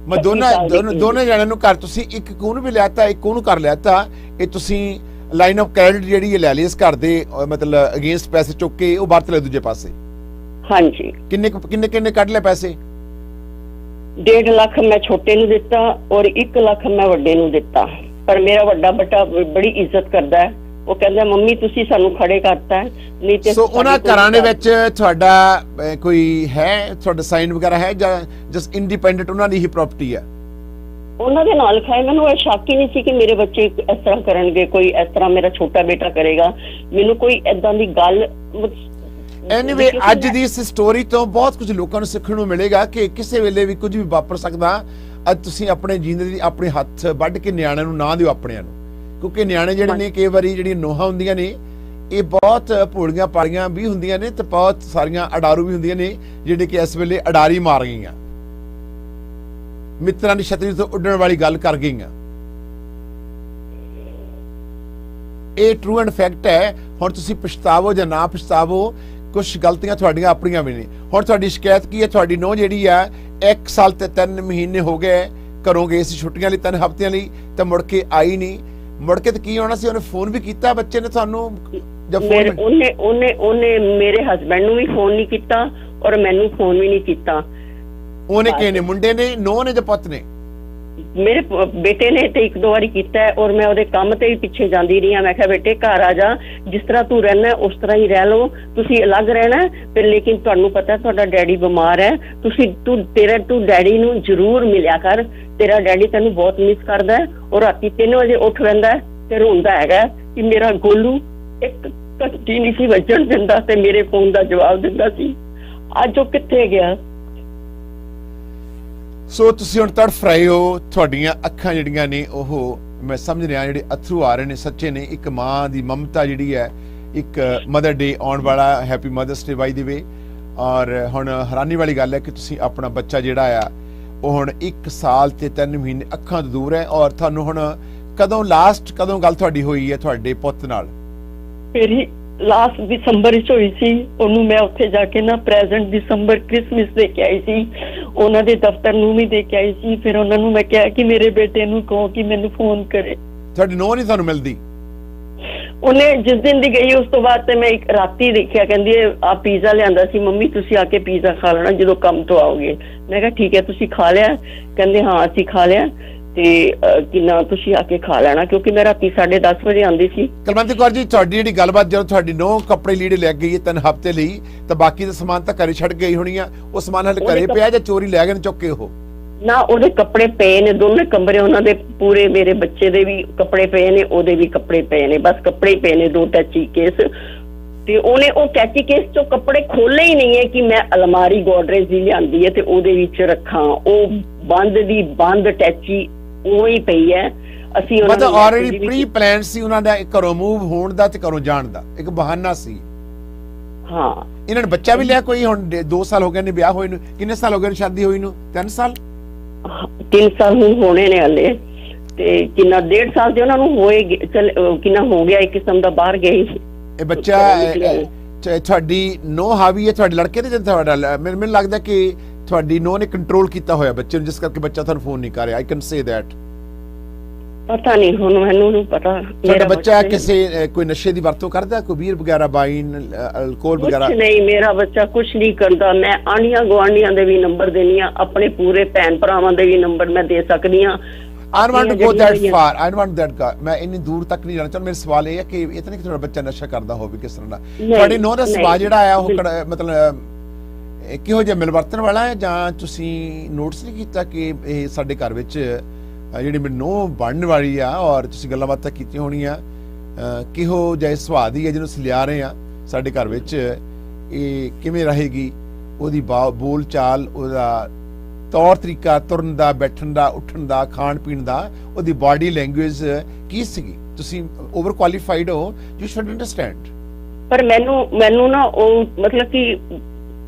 ਮੈਂ ਦੋਨੇ ਜਣਿਆਂ ਨੂੰ ਘਰ, ਤੁਸੀਂ ਇੱਕ ਕੋਨ ਵੀ ਲਿਆਤਾ, ਇੱਕ ਉਹਨੂੰ ਕਰ ਲਿਆਤਾ। ਇਹ ਤੁਸੀਂ ਲਾਈਨ ਆਫ ਕ੍ਰੈਡਿਟ ਜਿਹੜੀ ਲੈ ਲਈ ਇਸ ਘਰ ਦੇ ਮਤਲਬ ਅਗੇਂਸਟ ਪੈਸੇ ਚੁੱਕ ਕੇ ਉਹ ਵਰਤ ਲਏ ਦੂਜੇ ਪਾਸੇ? ਹਾਂਜੀ। ਕਿੰਨੇ ਕੱਢ ਲਏ ਪੈਸੇ? 1.5 ਲੱਖ ਮੈਂ ਛੋਟੇ ਨੂੰ ਦਿੱਤਾ ਔਰ 1 ਲੱਖ ਮੈਂ ਵੱਡੇ ਨੂੰ ਦਿੱਤਾ। ਪਰ ਮੇਰਾ ਵੱਡਾ ਬੇਟਾ ਬੜੀ ਇੱਜ਼ਤ ਕਰਦਾ ਹੈ, ਉਹ ਕਹਿੰਦਾ ਮੰਮੀ ਤੁਸੀਂ ਸਾਨੂੰ ਖੜੇ ਕਰਤਾ ਹੈ, ਨਹੀਂ ਤੇ ਸੋ ਉਹਨਾਂ ਘਰਾਂ ਦੇ ਵਿੱਚ ਤੁਹਾਡਾ ਕੋਈ ਹੈ, ਤੁਹਾਡਾ ਸਾਈਨ ਵਗੈਰਾ ਹੈ ਜਾਂ ਜਸਟ ਇੰਡੀਪੈਂਡੈਂਟ ਉਹਨਾਂ ਦੀ ਹੀ ਪ੍ਰਾਪਰਟੀ ਹੈ? ਉਹਨਾਂ ਦੇ ਨਾਲ ਖਾਏ। ਮੈਨੂੰ ਇਹ ਸ਼ੱਕ ਹੀ ਨਹੀਂ ਸੀ ਕਿ ਮੇਰੇ ਬੱਚੇ ਇਸ ਤਰ੍ਹਾਂ ਕਰਨਗੇ, ਕੋਈ ਇਸ ਤਰ੍ਹਾਂ ਮੇਰਾ ਛੋਟਾ ਬੇਟਾ ਕਰੇਗਾ। ਮੈਨੂੰ ਕੋਈ ਏਦਾਂ ਦੀ ਗੱਲ ਐਨੀਵੇ ਅੱਜ ਦੀ ਇਸ ਸਟੋਰੀ ਤੋਂ ਬਹੁਤ ਕੁਝ ਲੋਕਾਂ ਨੂੰ ਸਿੱਖਣ ਨੂੰ ਮਿਲੇਗਾ ਕਿ ਕਿਸੇ ਵੇਲੇ ਵੀ ਕੁਝ ਵੀ ਵਾਪਰ ਸਕਦਾ। ਅੱਜ ਤੁਸੀਂ ਆਪਣੇ ਜੀਂਦੇ ਦੀ ਆਪਣੇ ਹੱਥ ਵੱਢ ਕੇ ਨਿਆਣਿਆਂ ਨੂੰ ਨਾ ਦਿਓ ਆਪਣਿਆਂ ਨੂੰ, ਕਿਉਂਕਿ ਨਿਆਣੇ ਜਿਹੜੇ ਨੇ ਕਈ ਵਾਰੀ ਜਿਹੜੀਆਂ ਨੋਹਾਂ ਹੁੰਦੀਆਂ ਨੇ ਇਹ ਬਹੁਤ ਭੋਲੀਆਂ ਪਾਲੀਆਂ ਵੀ ਹੁੰਦੀਆਂ ਨੇ ਤੇ ਬਹੁਤ ਸਾਰੀਆਂ ਅਡਾਰੂ ਵੀ ਹੁੰਦੀਆਂ ਨੇ ਜਿਹੜੇ ਕਿ ਇਸ ਵੇਲੇ ਅਡਾਰੀ ਮਾਰ ਗਈਆਂ, ਮਿੱਤਰਾਂ ਦੀ ਛਤਰੀ ਤੋਂ ਉੱਡਣ ਵਾਲੀ ਗੱਲ ਕਰ ਗਈਆਂ। ਇਹ ਟਰੂ ਐਂਡ ਫੈਕਟ ਹੈ। ਹੁਣ ਤੁਸੀਂ ਪਛਤਾਵੋ ਜਾਂ ਨਾ ਪਛਤਾਵੋ, ਕੁਝ ਗਲਤੀਆਂ ਤੁਹਾਡੀਆਂ ਆਪਣੀਆਂ ਵੀ ਨੇ। ਹੁਣ ਤੁਹਾਡੀ ਸ਼ਿਕਾਇਤ ਕੀ ਹੈ? ਤੁਹਾਡੀ ਨੂੰਹ ਜਿਹੜੀ ਆ 1 ਸਾਲ ਤੇ 3 ਮਹੀਨੇ ਹੋ ਗਏ ਘਰੋਂ ਗਏ ਸੀ ਛੁੱਟੀਆਂ ਲਈ 3 ਹਫ਼ਤਿਆਂ ਲਈ, ਤਾਂ ਮੁੜ ਕੇ ਆਈ ਨਹੀਂ। ਮੁੜ ਕੇ ਤੇ ਕੀ ਹੋਣਾ ਸੀ? ਉਹਨੇ ਫੋਨ ਵੀ ਕੀਤਾ ਬੱਚੇ ਨੇ ਤੁਹਾਨੂੰ ਜਾਂ ਫੋਨ? ਉਹਨੇ ਮੇਰੇ ਹਸਬੰਡ ਨੂੰ ਵੀ ਫੋਨ ਨਹੀਂ ਕੀਤਾ ਔਰ ਮੈਨੂੰ ਫੋਨ ਵੀ ਨਹੀਂ ਕੀਤਾ। ਉਹਨੇ ਕਿਹਨੇ, ਮੁੰਡੇ ਨੇ, ਨੂੰਹ ਨੇ ਜਾਂ ਪੁੱਤ ਨੇ? ਮੇਰੇ ਬੇਟੇ ਨੇ ਤੇ 1-2 ਵਾਰੀ ਕੀਤਾ ਔਰ ਮੈਂ ਉਹਦੇ ਕੰਮ ਤੇ ਵੀ ਪਿੱਛੇ ਜਾਂਦੀ ਰਹੀ ਹਾਂ। ਮੈਂ ਕਿਹਾ ਬੇਟੇ ਘਰ ਆ ਜਾ, ਜਿਸ ਤਰ੍ਹਾਂ ਤੂੰ ਰਹਿਣਾ ਉਸ ਤਰ੍ਹਾਂ ਹੀ ਰਹਿ ਲਓ, ਤੁਸੀਂ ਅਲੱਗ ਰਹਿਣਾ ਫਿਰ, ਲੇਕਿਨ ਤੁਹਾਨੂੰ ਪਤਾ ਤੁਹਾਡਾ ਡੈਡੀ ਬਿਮਾਰ ਹੈ, ਤੂੰ ਡੈਡੀ ਨੂੰ ਜ਼ਰੂਰ ਮਿਲਿਆ ਕਰ, ਤੇਰਾ ਡੈਡੀ ਤੈਨੂੰ ਬਹੁਤ ਮਿਸ ਕਰਦਾ ਹੈ। ਔਰ ਰਾਤੀ 3 ਵਜੇ ਉੱਠ ਰਹਿੰਦਾ ਤੇ ਰੋਂਦਾ ਹੈਗਾ ਕਿ ਮੇਰਾ ਗੋਲੂ ਇੱਕ ਘੰਟੀ ਨਹੀਂ ਸੀ ਵੱਜਣ ਦਿੰਦਾ ਤੇ ਮੇਰੇ ਫੋਨ ਦਾ ਜਵਾਬ ਦਿੰਦਾ ਸੀ। ਅੱਜ ਉਹ ਕਿੱਥੇ ਗਿਆ? ਸੋ ਤੁਸੀਂ ਹੁਣ ਤੜਫ ਰਹੇ ਹੋ, ਤੁਹਾਡੀਆਂ ਅੱਖਾਂ ਜਿਹੜੀਆਂ ਨੇ ਉਹ ਮੈਂ ਸਮਝ ਰਿਹਾ ਜਿਹੜੇ ਅਥਰੂ ਆ ਰਹੇ ਨੇ ਸੱਚੇ ਨੇ। ਇੱਕ ਮਾਂ ਦੀ ਮਮਤਾ ਜਿਹੜੀ ਹੈ, ਇੱਕ ਮਦਰ ਡੇ ਆਉਣ ਵਾਲਾ, ਹੈਪੀ ਮਦਰਸ ਡੇ ਬਾਈ ਦੀ ਵੇ। ਔਰ ਹੁਣ ਹੈਰਾਨੀ ਵਾਲੀ ਗੱਲ ਹੈ ਕਿ ਤੁਸੀਂ ਆਪਣਾ ਬੱਚਾ ਜਿਹੜਾ ਆ ਉਹ ਹੁਣ 1 ਸਾਲ ਤੇ 3 ਮਹੀਨੇ ਅੱਖਾਂ ਤੋਂ ਦੂਰ ਹੈ। ਔਰ ਤੁਹਾਨੂੰ ਹੁਣ ਕਦੋਂ ਗੱਲ ਤੁਹਾਡੀ ਹੋਈ ਹੈ ਤੁਹਾਡੇ ਪੁੱਤ ਨਾਲ? ਮੇਰੀ ਲਾਸਟ ਦਸੰਬਰ ਵਿੱਚ ਹੋਈ ਸੀ। ਉਹਨੂੰ ਮੈਂ ਉੱਥੇ ਜਾ ਕੇ ਨਾ ਪ੍ਰੈਜ਼ੈਂਟ ਦਸੰਬਰ ਕ੍ਰਿਸਮਸ ਦੇ ਕੇ ਆਈ ਸੀ, ਉਹਨਾਂ ਦੇ ਦਫ਼ਤਰ ਨੂੰ ਵੀ ਦੇ ਕੇ ਆਈ ਸੀ। ਫਿਰ ਉਹਨਾਂ ਨੂੰ ਮੈਂ ਕਿਹਾ ਕਿ ਮੇਰੇ ਬੇਟੇ ਨੂੰ ਕਹੋ ਕਿ ਮੈਨੂੰ ਫੋਨ ਕਰੇ। ਤੁਹਾਡੀ ਨੂੰਹ ਨਹੀਂ ਤੁਹਾਨੂੰ ਮਿਲਦੀ? ਉਹਨੇ ਜਿਸ ਦਿਨ ਦੀ ਗਈ ਉਸ ਤੋਂ ਬਾਅਦ ਤੇ ਮੈਂ ਇੱਕ ਰਾਤੀ ਦੇਖਿਆ, ਕਹਿੰਦੀ ਆ ਪੀਜ਼ਾ ਲਿਆਂਦਾ ਸੀ ਮੰਮੀ, ਤੁਸੀਂ ਆ ਕੇ ਪੀਜ਼ਾ ਖਾ ਲੈਣਾ ਜਦੋਂ ਕੰਮ ਤੋਂ ਆਓਗੇ। ਮੈਂ ਕਿਹਾ ਠੀਕ ਹੈ, ਤੁਸੀਂ ਖਾ ਲਿਆ? ਕਹਿੰਦੇ ਹਾਂ ਅਸੀਂ ਖਾ ਲਿਆ ਤੇ ਕਿੰਨਾ ਤੁਸੀਂ ਆ ਕੇ ਖਾ ਲੈਣਾ, ਕਿਉਂਕਿ ਮੈਂ ਰਾਤੀ 10:30 ਵਜੇ ਆਉਂਦੀ ਸੀ। ਕਲਵੰਤ ਕੌਰ ਜੀ, ਤੁਹਾਡੀ ਜਿਹੜੀ ਗੱਲਬਾਤ, ਜਦੋਂ ਤੁਹਾਡੀ ਨੂੰਹ ਕੱਪੜੇ ਲੀੜੇ ਲੈ ਗਈ 3 ਹਫ਼ਤੇ ਲਈ, ਤਾਂ ਬਾਕੀ ਦਾ ਸਮਾਨ ਤਾਂ ਘਰੇ ਛੱਡ ਗਈ ਹੋਣੀ ਆ। ਉਹ ਸਮਾਨ ਹਲੇ ਘਰੇ ਪਿਆ ਜਾਂ ਚੋਰੀ ਲੈ ਗਏ ਨੇ ਚੁੱਕ ਕੇ? ਉਹ ਨਾ, ਉਹਦੇ ਕੱਪੜੇ ਪਏ ਨੇ, ਦੋਨੇ ਕਮਰੇ ਉਹਨਾਂ ਦੇ ਪੂਰੇ, ਮੇਰੇ ਬੱਚੇ ਦੇ ਵੀ ਕੱਪੜੇ ਪਏ ਨੇ, ਉਹਦੇ ਵੀ ਕੱਪੜੇ ਪਏ ਨੇ, ਬਸ ਕੱਪੜੇ ਹੀ ਪਏ ਨੇ, 2 ਟੈਚੀ ਕੇਸ। ਤੇ ਉਹਨੇ ਉਹ ਟੈਚੀ ਕੇਸ ਚੋਂ ਕੱਪੜੇ ਖੋਲੇ ਹੀ ਨਹੀਂ ਹੈ ਕਿ ਮੈਂ ਅਲਮਾਰੀ ਗੋਦਰੇਜ ਦੀ ਲਿਆਂਦੀ ਹੈ ਤੇ ਉਹਦੇ ਵਿੱਚ ਰੱਖਾਂ। ਉਹ ਬੰਦ ਟੈਚੀ ਉਹ ਹੀ ਪਈ ਹੈ। ਅਸੀਂ ਉਹਨਾਂ ਮਤਲਬ ਆਲਰੇਡੀ ਪ੍ਰੀ ਪਲਾਨ ਸੀ ਉਹਨਾਂ ਦਾ ਘਰੋਂ ਮੂਵ ਹੋਣ ਦਾ ਤੇ ਘਰੋਂ ਜਾਣ ਦਾ, ਇੱਕ ਬਹਾਨਾ ਸੀ। ਹਾਂ, ਇਹਨਾਂ ਨੇ ਬੱਚਾ ਵੀ ਲਿਆ ਕੋਈ? ਹੁਣ 2 ਸਾਲ ਹੋ ਗਏ ਨੇ ਵਿਆਹ ਹੋਏ ਨੂੰ। ਕਿੰਨੇ ਸਾਲ ਹੋ ਗਏ ਨੇ ਸ਼ਾਦੀ ਹੋਈ ਨੂੰ? 3 ਸਾਲ? 3 ਸਾਲ ਹੁਣ ਹੋਣੇ ਨੇ ਹਲੇ, ਤੇ ਕਿੰਨਾ 1.5 ਸਾਲ ਦੇ ਉਹਨਾਂ ਨੂੰ ਹੋਏ, ਕਿੰਨਾ ਹੋ ਗਿਆ, ਇੱਕ ਕਿਸਮ ਦਾ ਬਾਹਰ ਗਏ। ਇਹ ਬੱਚਾ ਤੁਹਾਡੀ ਨੂੰਹ ਹਾਵੀ ਹੈ ਤੁਹਾਡੇ ਲੜਕੇ ਤੇ? ਤੁਹਾਡਾ ਮੈਨੂੰ ਲੱਗਦਾ ਕਿ ਤੁਹਾਡੀ ਨੂੰਹ ਨੇ ਕੰਟਰੋਲ ਕੀਤਾ ਹੋਇਆ ਬੱਚੇ ਨੂੰ, ਜਿਸ ਕਰਕੇ ਬੱਚਾ ਤੁਹਾਨੂੰ ਫੋਨ ਨਹੀਂ ਕਰ ਰਿਹਾ। I can say that. ਪਤਾ ਨਹੀਂ, ਹੁਣ ਮੈਨੂੰ ਨਹੀਂ ਪਤਾ। ਤੁਹਾਡਾ ਬੱਚਾ ਕਿਸੇ ਕੋਈ ਨਸ਼ੇ ਦੀ ਵਰਤੋਂ ਕਰਦਾ, ਕੋਈ ਬੀਅਰ ਵਗੈਰਾ, ਵਾਈਨ, ਅਲਕੋਹਲ ਵਗੈਰਾ? ਕੁਝ ਨਹੀਂ, ਮੇਰਾ ਬੱਚਾ ਕੁਝ ਨਹੀਂ ਕਰਦਾ। ਮੈਂ ਆਂਢੀਆਂ ਗੁਆਂਢੀਆਂ ਦੇ ਵੀ ਨੰਬਰ ਦੇਣੀ ਆ, ਆਪਣੇ ਪੂਰੇ ਭੈਣ ਭਰਾਵਾਂ ਦੇ ਵੀ ਨੰਬਰ ਮੈਂ ਦੇ ਸਕਦੀ ਆ। I don't want to go that far. I don't want that guy. ਮੈਂ ਇੰਨੀ ਦੂਰ ਤੱਕ ਨਹੀਂ ਜਾਣਾ ਚਾਹੁੰਦਾ। ਮੇਰਾ ਸਵਾਲ ਇਹ ਹੈ ਕਿ ਇਹ ਤਾਂ ਨਹੀਂ ਕਿ ਤੁਹਾਡਾ ਬੱਚਾ ਨਸ਼ਾ ਕਰਦਾ ਹੋਵੇ ਕਿਸ ਤਰ੍ਹਾਂ ਦਾ? ਤੁਹਾਡੀ ਨੂੰਹ ਦਾ ਸੁਭਾਅ ਜਿਹੜਾ ਆ ਉਹ ਮਤਲਬ ਕਿਹੋ ਜਿਹਾ, ਮਿਲਵਰਤਨ ਵਾਲਾ ਹੈ, ਜਾਂ ਤੁਸੀਂ ਨੋਟਿਸ ਨਹੀਂ ਕੀਤਾ ਕਿ ਇਹ ਸਾਡੇ ਘਰ ਵਿੱਚ ਜਿਹੜੀ ਮੇਰੀ ਨੂੰਹ ਬਣਨ ਵਾਲੀ ਆ, ਔਰ ਤੁਸੀਂ ਗੱਲਾਂ ਬਾਤਾਂ ਕੀਤੀਆਂ ਹੋਣੀਆਂ, ਕਿਹੋ ਜਿਹਾ ਸੁਭਾਅ ਦੀ ਹੈ ਜਿਹਨੂੰ ਅਸੀਂ ਲਿਆ ਰਹੇ ਆ ਸਾਡੇ ਘਰ ਵਿੱਚ? ਇਹ ਕਿਵੇਂ ਰਹੇਗੀ? ਉਹਦੀ ਬੋਲ ਚਾਲ, ਉਹਦਾ ਤੌਰ ਤਰੀਕਾ, ਤੁਰਨ ਦਾ, ਬੈਠਣ ਦਾ, ਉੱਠਣ ਦਾ, ਖਾਣ ਪੀਣ ਦਾ, ਉਹਦੀ ਬਾਡੀ ਲੈਂਗੁਏਜ ਕੀ ਸੀਗੀ? ਤੁਸੀਂ ਓਵਰ ਕੁਆਲੀਫਾਈਡ ਹੋ, ਯੂ ਸ਼ੁਡ ਅੰਡਰਸਟੈਂਡ। ਪਰ ਮੈਨੂੰ ਨਾ ਉਹ ਮਤਲਬ ਕਿ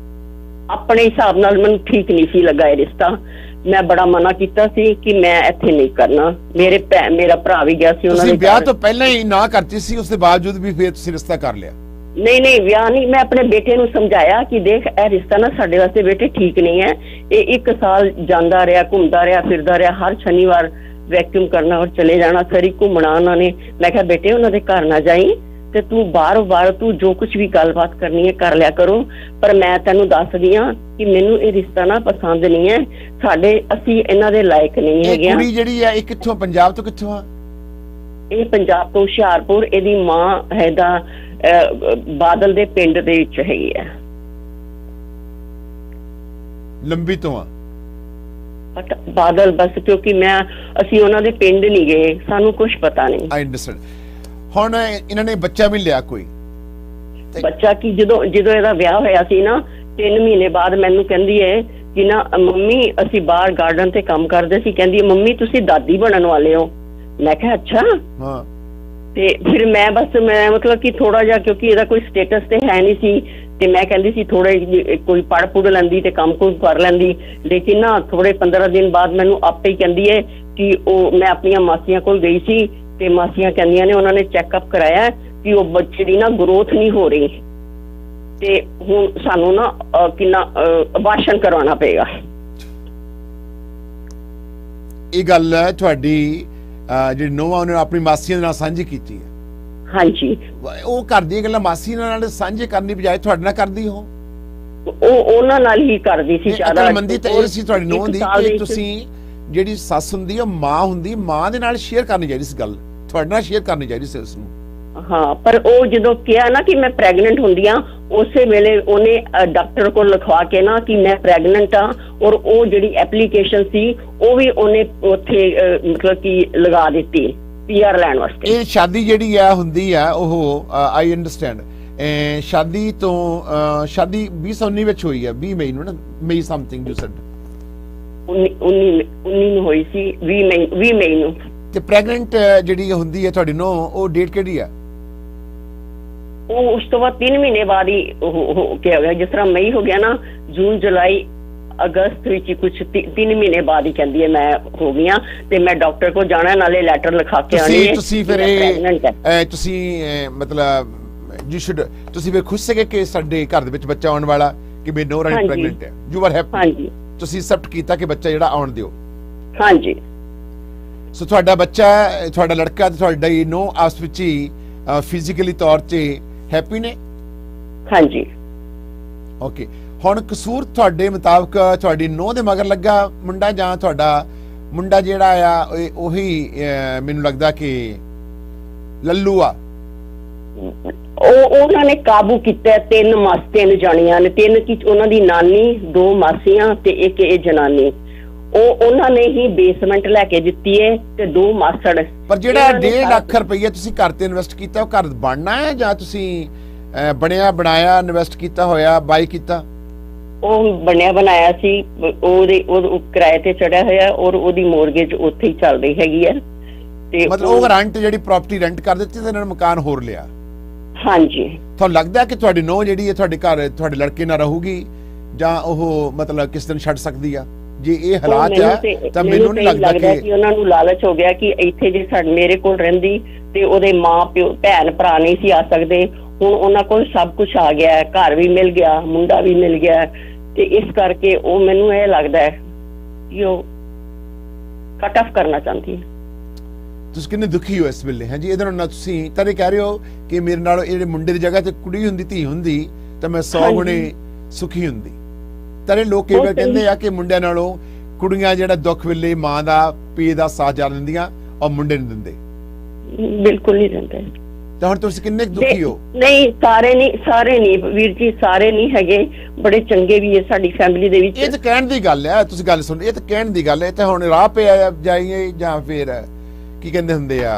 ਆਪਣੇ ਹਿਸਾਬ ਨਾਲ ਮੈਨੂੰ ਠੀਕ ਨਹੀਂ ਸੀ ਲੱਗਾ ਇਹ ਰਿਸ਼ਤਾ। ਮੈਂ ਬੜਾ ਮਨਾ ਕੀਤਾ ਸੀ ਕਿ ਮੈਂ ਇੱਥੇ ਨਹੀਂ ਕਰਨਾ। ਮੇਰਾ ਭਰਾ ਵੀ ਗਿਆ ਸੀ, ਉਹਨਾਂ ਨੇ ਵਿਆਹ ਤੋਂ ਪਹਿਲਾਂ ਹੀ ਨਾ ਕਰਤੀ ਸੀ, ਉਸ ਦੇ ਬਾਵਜੂਦ ਵੀ ਫਿਰ ਤੁਸੀਂ ਰਿਸ਼ਤਾ ਕਰ ਲਿਆ? ਨਹੀਂ, ਵਿਆਹ ਨਹੀਂ। ਮੈਂ ਆਪਣੇ ਬੇਟੇ ਨੂੰ ਸਮਝਾਇਆ ਕਿ ਦੇਖ, ਇਹ ਰਿਸ਼ਤਾ ਨਾ ਸਾਡੇ ਵਾਸਤੇ ਬੇਟੇ ਠੀਕ ਨਹੀਂ ਹੈ। ਇਹ 1 ਸਾਲ ਜਾਂਦਾ ਰਿਹਾ, ਘੁੰਮਦਾ ਰਿਹਾ, ਫਿਰਦਾ ਰਿਹਾ, ਹਰ ਸ਼ਨੀਵਾਰ ਵੈਕਿਊਮ ਕਰਨਾ ਔਰ ਚਲੇ ਜਾਣਾ, ਸਾਰੀ ਘੁੰਮਣਾ ਉਹਨਾਂ ਨੇ। ਮੈਂ ਕਿਹਾ ਬੇਟੇ ਉਹਨਾਂ ਦੇ ਘਰ ਨਾ ਜਾਈ, ਤੇ ਤੂੰ ਬਾਰ ਤੂੰ ਜੋ ਕੁਝ ਵੀ ਗੱਲਬਾਤ ਕਰਨੀ ਹੈ ਕਰ ਲਿਆ ਕਰੋ, ਪਰ ਮੈਂ ਤੈਨੂੰ ਦੱਸਦੀ ਆ ਕਿ ਮੈਨੂੰ ਇਹ ਰਿਸ਼ਤਾ ਨਾ ਪਸੰਦ ਨਹੀਂ ਹੈ। ਅਸੀਂ ਇਹਨਾਂ ਦੇ ਲਾਇਕ ਨਹੀਂ ਹੈਗੇ। ਕੁੜੀ ਜਿਹੜੀ ਆ ਇਹ ਕਿੱਥੋਂ, ਪੰਜਾਬ ਤੋਂ ਕਿੱਥੋਂ ਆ? ਇਹ ਪੰਜਾਬ ਤੋਂ ਹੁਸ਼ਿਆਰਪੁਰ। ਇਹਦੀ ਮਾਂ ਹੈਦਾ ਬਾਦਲ ਦੇ ਪਿੰਡ ਦੇ ਵਿੱਚ ਹੈਗੀ ਹੈ। ਲੰਬੀ ਤੋਂ ਆ ਬਾਦਲ, ਬਸ ਕਿਉਂਕਿ ਅਸੀਂ ਉਹਨਾਂ ਦੇ ਪਿੰਡ ਨਹੀਂ ਗਏ, ਸਾਨੂੰ ਕੁਝ ਪਤਾ ਨਹੀਂ। I understand. ਹੁਣ ਇਹਨਾਂ ਨੇ ਬੱਚਾ ਵੀ ਲਿਆ ਕੋਈ? ਬੱਚਾ ਕੀ, ਜਦੋਂ ਇਹਦਾ ਵਿਆਹ ਹੋਇਆ ਸੀ ਨਾ, 3 ਮਹੀਨੇ ਬਾਅਦ ਮੈਨੂੰ ਕਹਿੰਦੀ ਹੈ ਕਿ ਨਾ ਮੰਮੀ ਅਸੀਂ ਬਾਹਰ ਗਾਰਡਨ ਤੇ ਕੰਮ ਕਰਦੇ ਸੀ, ਕਹਿੰਦੀ ਹੈ ਮੰਮੀ ਤੁਸੀਂ ਦਾਦੀ ਬਣਨ ਵਾਲੇ ਹੋ। ਮੈਂ ਕਿਹਾ ਅੱਛਾ। ਹਾਂ। ਤੇ ਫਿਰ ਮੈਂ ਮਤਲਬ ਕਿ ਥੋੜਾ ਜਿਹਾ, ਕਿਉਂਕਿ ਇਹਦਾ ਕੋਈ ਸਟੇਟਸ ਤੇ ਹੈ ਨਹੀਂ ਸੀ, ਤੇ ਮੈਂ ਕਹਿੰਦੀ ਸੀ ਥੋੜੇ ਕੋਈ ਪੜ੍ਹ ਪੁੜ ਲੈਂਦੀ ਤੇ ਕੰਮ ਕੁਮ ਕਰ ਲੈਂਦੀ। ਲੇਕਿਨ ਨਾ ਥੋੜੇ 15 ਦਿਨ ਬਾਅਦ ਮੈਨੂੰ ਆਪੇ ਹੀ ਕਹਿੰਦੀ ਹੈ ਕਿ ਮੈਂ ਆਪਣੀਆਂ ਮਾਸੀਆਂ ਕੋਲ ਗਈ ਸੀ ਤੇ ਮਾਸੀਆਂ ਕਹਿੰਦੀਆਂ ਨੇ ਉਹਨਾਂ ਨੇ ਚੈੱਕਅਪ ਕਰਾਇਆ ਕਿ ਉਹ ਬੱਚੇ ਦੀ ਨਾ ਗਰੋਥ ਨਹੀਂ ਹੋ ਰਹੀ। ਤੇ ਹੁਣ ਸਾਨੂੰ ਨਾ ਕਿੰਨਾ ਅਬਾਰਸ਼ਨ ਕਰਵਾਉਣਾ ਪਏਗਾ। ਇਹ ਗੱਲ ਤੁਹਾਡੀ ਜਿਹੜੀ ਨੋਵਾ ਉਹਨੇ ਆਪਣੀ ਮਾਸੀਆਂ ਦੇ ਨਾਲ ਸਾਂਝੀ ਕੀਤੀ ਹੈ। ਹਾਂਜੀ, ਉਹ ਕਰਦੀ ਗੱਲਾਂ ਮਾਸੀ ਨਾਲ ਸਾਂਝੇ ਕਰਨ ਦੀ ਬਜਾਏ ਤੁਹਾਡੇ ਨਾਲ ਕਰਦੀ ਹੋ? ਉਹ ਉਹਨਾਂ ਨਾਲ ਹੀ ਕਰਦੀ ਸੀ ਜ਼ਿਆਦਾ। ਅਕਲਮੰਦੀ ਤਾਂ ਇਹ ਸੀ ਤੁਹਾਡੀ ਨੋਹ ਦੀ ਕਿ ਤੁਸੀਂ ਜਿਹੜੀ ਸੱਸ ਹੁੰਦੀ ਉਹ ਮਾਂ ਹੁੰਦੀ, ਮਾਂ ਦੇ ਨਾਲ ਸ਼ੇਅਰ ਕਰਨੀ ਚਾਹੀਦੀ ਸੀ ਗੱਲ, ਤੁਹਾਡੇ ਨਾਲ ਸ਼ੇਅਰ ਕਰਨੀ ਚਾਹੀਦੀ ਸੀ ਉਸ ਨੂੰ। ਹਾਂ, ਪਰ ਉਹ ਜਦੋਂ ਕਿਹਾ ਨਾ ਕਿ ਮੈਂ ਪ੍ਰੈਗਨੈਂਟ ਹੁੰਦੀ ਆ, ਉਸੇ ਵੇਲੇ ਉਹਨੇ ਡਾਕਟਰ ਕੋਲ ਲਿਖਵਾ ਕੇ ਨਾ ਕਿ ਮੈਂ ਪ੍ਰੈਗਨੈਂਟ ਆ, ਔਰ ਉਹ ਜਿਹੜੀ ਐਪਲੀਕੇਸ਼ਨ ਸੀ ਉਹ ਵੀ ਉਹਨੇ ਉੱਥੇ ਮਤਲਬ ਕਿ ਲਗਾ ਦਿੱਤੀ PR ਲੈਣ ਵਾਸਤੇ। ਇਹ ਸ਼ਾਦੀ ਜਿਹੜੀ ਆ ਹੁੰਦੀ ਆ ਉਹ ਆਈ ਅੰਡਰਸਟੈਂਡ ਸ਼ਾਦੀ ਤੋਂ ਸ਼ਾਦੀ 2019 ਵਿੱਚ ਹੋਈ ਆ, 20 ਮਈ ਨੂੰ ਨਾ, ਮਈ ਸਮਥਿੰਗ ਯੂ ਸੈਡ 19 ਨੂੰ ਹੋਈ ਸੀ, 20 ਮਈ ਨੂੰ। ਤੇ ਪ੍ਰੈਗਨੈਂਟ ਜਿਹੜੀ ਹੁੰਦੀ ਹੈ ਤੁਹਾਡੀ ਨੋ, ਉਹ ਡੇਟ ਕਿਹੜੀ ਆ? ਉਹ ਉਸ ਤੋਂ ਬਾਅਦ 3 ਮਹੀਨੇ ਬਾਅਦ ਹੀ ਹੋ ਗਿਆ, ਜਿਸ ਤਰ੍ਹਾਂ ਮਈ ਹੋ ਗਿਆ ਨਾ, ਜੂਨ ਜੁਲਾਈ ਅਗਸਤ ਵਿੱਚ ਕੁਝ 3 ਮਹੀਨੇ ਬਾਅਦ ਹੀ ਕਹਿੰਦੀ ਹੈ ਮੈਂ ਹੋ ਗਈਆਂ, ਤੇ ਮੈਂ ਡਾਕਟਰ ਕੋਲ ਜਾਣਾ, ਨਾਲੇ ਲੈਟਰ ਲਿਖਾ ਕੇ ਆਣੀ ਹੈ। ਤੁਸੀਂ ਫਿਰ ਤੁਸੀਂ ਮਤਲਬ ਯੂ ਸ਼ੁਡ ਤੁਸੀਂ ਫਿਰ ਖੁਸ਼ ਸੀਗੇ ਕਿ ਸਾਡੇ ਘਰ ਦੇ ਵਿੱਚ ਬੱਚਾ ਆਉਣ ਵਾਲਾ, ਕਿ ਮੇਰੀ ਨੋ ਰਾਣੀ ਪ੍ਰੈਗਨੈਂਟ ਹੈ? You are happy? ਹਾਂਜੀ, ਤੁਸੀਂ ਐਕਸੈਪਟ ਕੀਤਾ ਕਿ ਬੱਚਾ ਜਿਹੜਾ ਆਉਣ ਦਿਓ। ਹਾਂਜੀ। ਸੋ ਤੁਹਾਡਾ ਬੱਚਾ, ਤੁਹਾਡਾ ਲੜਕਾ ਤੇ ਤੁਹਾਡਾ ਨੋ ਆਪਸ ਵਿੱਚ ਹੀ ਫਿਜ਼ੀਕਲੀ ਤੌਰ ਤੇ ਹੈਪੀ ਨੇ? ਹਾਂਜੀ। ਓਕੇ, ਹੁਣ ਕਸੂਰ ਤੁਹਾਡੇ ਮੁਤਾਬਕ ਤੁਹਾਡੀ ਨੋ ਦੇ ਮਗਰ ਲੱਗਾ ਮੁੰਡਾ, ਜਾਂ ਤੁਹਾਡਾ ਮੁੰਡਾ ਜਿਹੜਾ ਆ ਉਹੀ ਮੈਨੂੰ ਲੱਗਦਾ ਕਿ ਲੱਲੂ ਆ? ਉਹਨਾਂ ਨੇ ਕਾਬੂ ਕੀਤਾ 3 ਜਾਣੀਆਂ ਨੇ, 3 ਕੀ ਉਹਨਾਂ ਦੀ ਨਾਨੀ, 2 ਮਾਸੀਆਂ ਤੇ ਇੱਕ ਇਹ ਜਨਾਨੀ। ਉਹਨਾਂ ਨੇ ਹੀ ਬੇਸਮੈਂਟ ਲੈ ਕੇ ਦਿੱਤੀ ਹੈ ਤੇ 2 ਮਾਸੜ। ਪਰ ਜਿਹੜਾ 1.5 ਲੱਖ ਰੁਪਈਆ ਤੁਸੀਂ ਘਰ ਤੇ ਇਨਵੈਸਟ ਕੀਤਾ, ਉਹ ਘਰ ਬਣਨਾ ਹੈ ਜਾਂ ਤੁਸੀਂ ਬਣਿਆ ਬਣਾਇਆ ਇਨਵੈਸਟ ਕੀਤਾ ਹੋਇਆ, ਬਾਈ ਕੀਤਾ? ਉਹ ਬਣਿਆ ਬਣਾਇਆ ਸੀ, ਉਹ ਕਿਰਾਏ ਤੇ ਚੜਿਆ ਹੋਇਆ, ਔਰ ਉਹਦੀ ਮੋਰਗੇਜ ਉੱਥੇ ਹੀ ਚੱਲ ਰਹੀ ਹੈਗੀ ਹੈ। ਤੇ ਮਤਲਬ ਉਹ ਰੈਂਟ ਜਿਹੜੀ ਪ੍ਰਾਪਰਟੀ ਰੈਂਟ ਕਰ ਦਿੱਤੀ ਤੇ ਇਹਨਾਂ ਨੇ ਮਕਾਨ ਹੋਰ ਲਿਆ? ਹਾਂਜੀ। ਤੁਹਾਨੂੰ ਲੱਗਦਾ ਕਿ ਤੁਹਾਡੀ ਨੋ ਜਿਹੜੀ ਹੈ ਤੁਹਾਡੇ ਘਰ ਤੁਹਾਡੇ ਲੜਕੇ ਨਾਲ ਰਹੂਗੀ, ਜਾਂ ਉਹ ਮਤਲਬ ਕਿਸ ਦਿਨ ਛੱਡ ਸਕਦੀ ਆ? ਜੇ ਇਹ ਹਾਲਾਤ ਆ ਤਾਂ ਮੈਨੂੰ ਨਹੀਂ ਲੱਗਦਾ ਕਿ ਉਹਨਾਂ ਨੂੰ ਲਾਲਚ ਹੋ ਗਿਆ ਕਿ ਇੱਥੇ ਜੇ ਮੇਰੇ ਕੋਲ ਰਹਿੰਦੀ ਤੇ ਉਹਦੇ ਮਾਂ ਪਿਓ ਭੈਣ ਭਰਾ ਨਹੀਂ ਸੀ ਆ ਸਕਦੇ। ਹੁਣ ਉਹਨਾਂ ਕੋਲ ਸਭ ਕੁਝ ਆ ਗਿਆ, ਘਰ ਵੀ ਮਿਲ ਗਿਆ, ਮੁੰਡਾ ਵੀ ਮਿਲ ਗਿਆ, ਤੇ ਇਸ ਕਰਕੇ ਉਹ ਮੈਨੂੰ ਇਹ ਲੱਗਦਾ ਹੈ ਕਿ ਉਹ ਕੱਟ ਆਫ ਕਰਨਾ ਚਾਹੁੰਦੀ ਹੈ। ਤੁਸੀਂ ਕਿੰਨੇ ਦੁਖੀ ਹੋ ਇਸ ਵੇਲੇ? ਹਾਂਜੀ, ਇਹਦੇ ਨਾਲ ਤੁਸੀਂ ਤਾਂ ਇਹ ਕਹਿ ਰਹੇ ਹੋ ਕਿ ਮੇਰੇ ਨਾਲ ਇਹ ਮੁੰਡੇ ਦੀ ਜਗ੍ਹਾ ਤੇ ਕੁੜੀ ਹੁੰਦੀ, ਧੀ ਹੁੰਦੀ, ਤਾਂ ਮੈਂ 100 ਗੁਣੇ ਸੁਖੀ ਹੁੰਦੀ। ਤਾਂ ਇਹ ਲੋਕ ਇਹ ਕਹਿੰਦੇ ਆ ਕਿ ਮੁੰਡਿਆਂ ਨਾਲੋਂ ਕੁੜੀਆਂ ਜਿਹੜਾ ਦੁੱਖ ਵੇਲੇ ਮਾਂ ਦਾ ਪੀ ਦਾ ਸਾਥ ਜਾ ਦਿੰਦੀਆਂ ਔਰ ਮੁੰਡੇ ਨਹੀਂ ਦਿੰਦੇ। ਬਿਲਕੁਲ ਨਹੀਂ ਦਿੰਦੇ। ਤਾਂ ਹੁਣ ਤੁਸੀਂ ਕਿੰਨੇ ਦੁਖੀ ਹੋ? ਨਹੀਂ, ਸਾਰੇ ਨਹੀਂ ਵੀਰ ਜੀ, ਸਾਰੇ ਨਹੀਂ ਹੈਗੇ, ਬੜੇ ਚੰਗੇ ਵੀ ਹੈ ਸਾਡੀ ਫੈਮਿਲੀ ਦੇ ਵਿੱਚ। ਇਹ ਤਾਂ ਕਹਿਣ ਦੀ ਗੱਲ ਹੈ, ਤੁਸੀਂ ਗੱਲ ਸੁਣ, ਇਹ ਤਾਂ ਕਹਿਣ ਦੀ ਗੱਲ ਹੈ। ਤਾਂ ਹੁਣ ਰਾਹ ਪਿਆ ਜਾਈਏ ਜਾਂ ਫਿਰ ਕੀ ਕਹਿੰਦੇ ਹੁੰਦੇ ਆ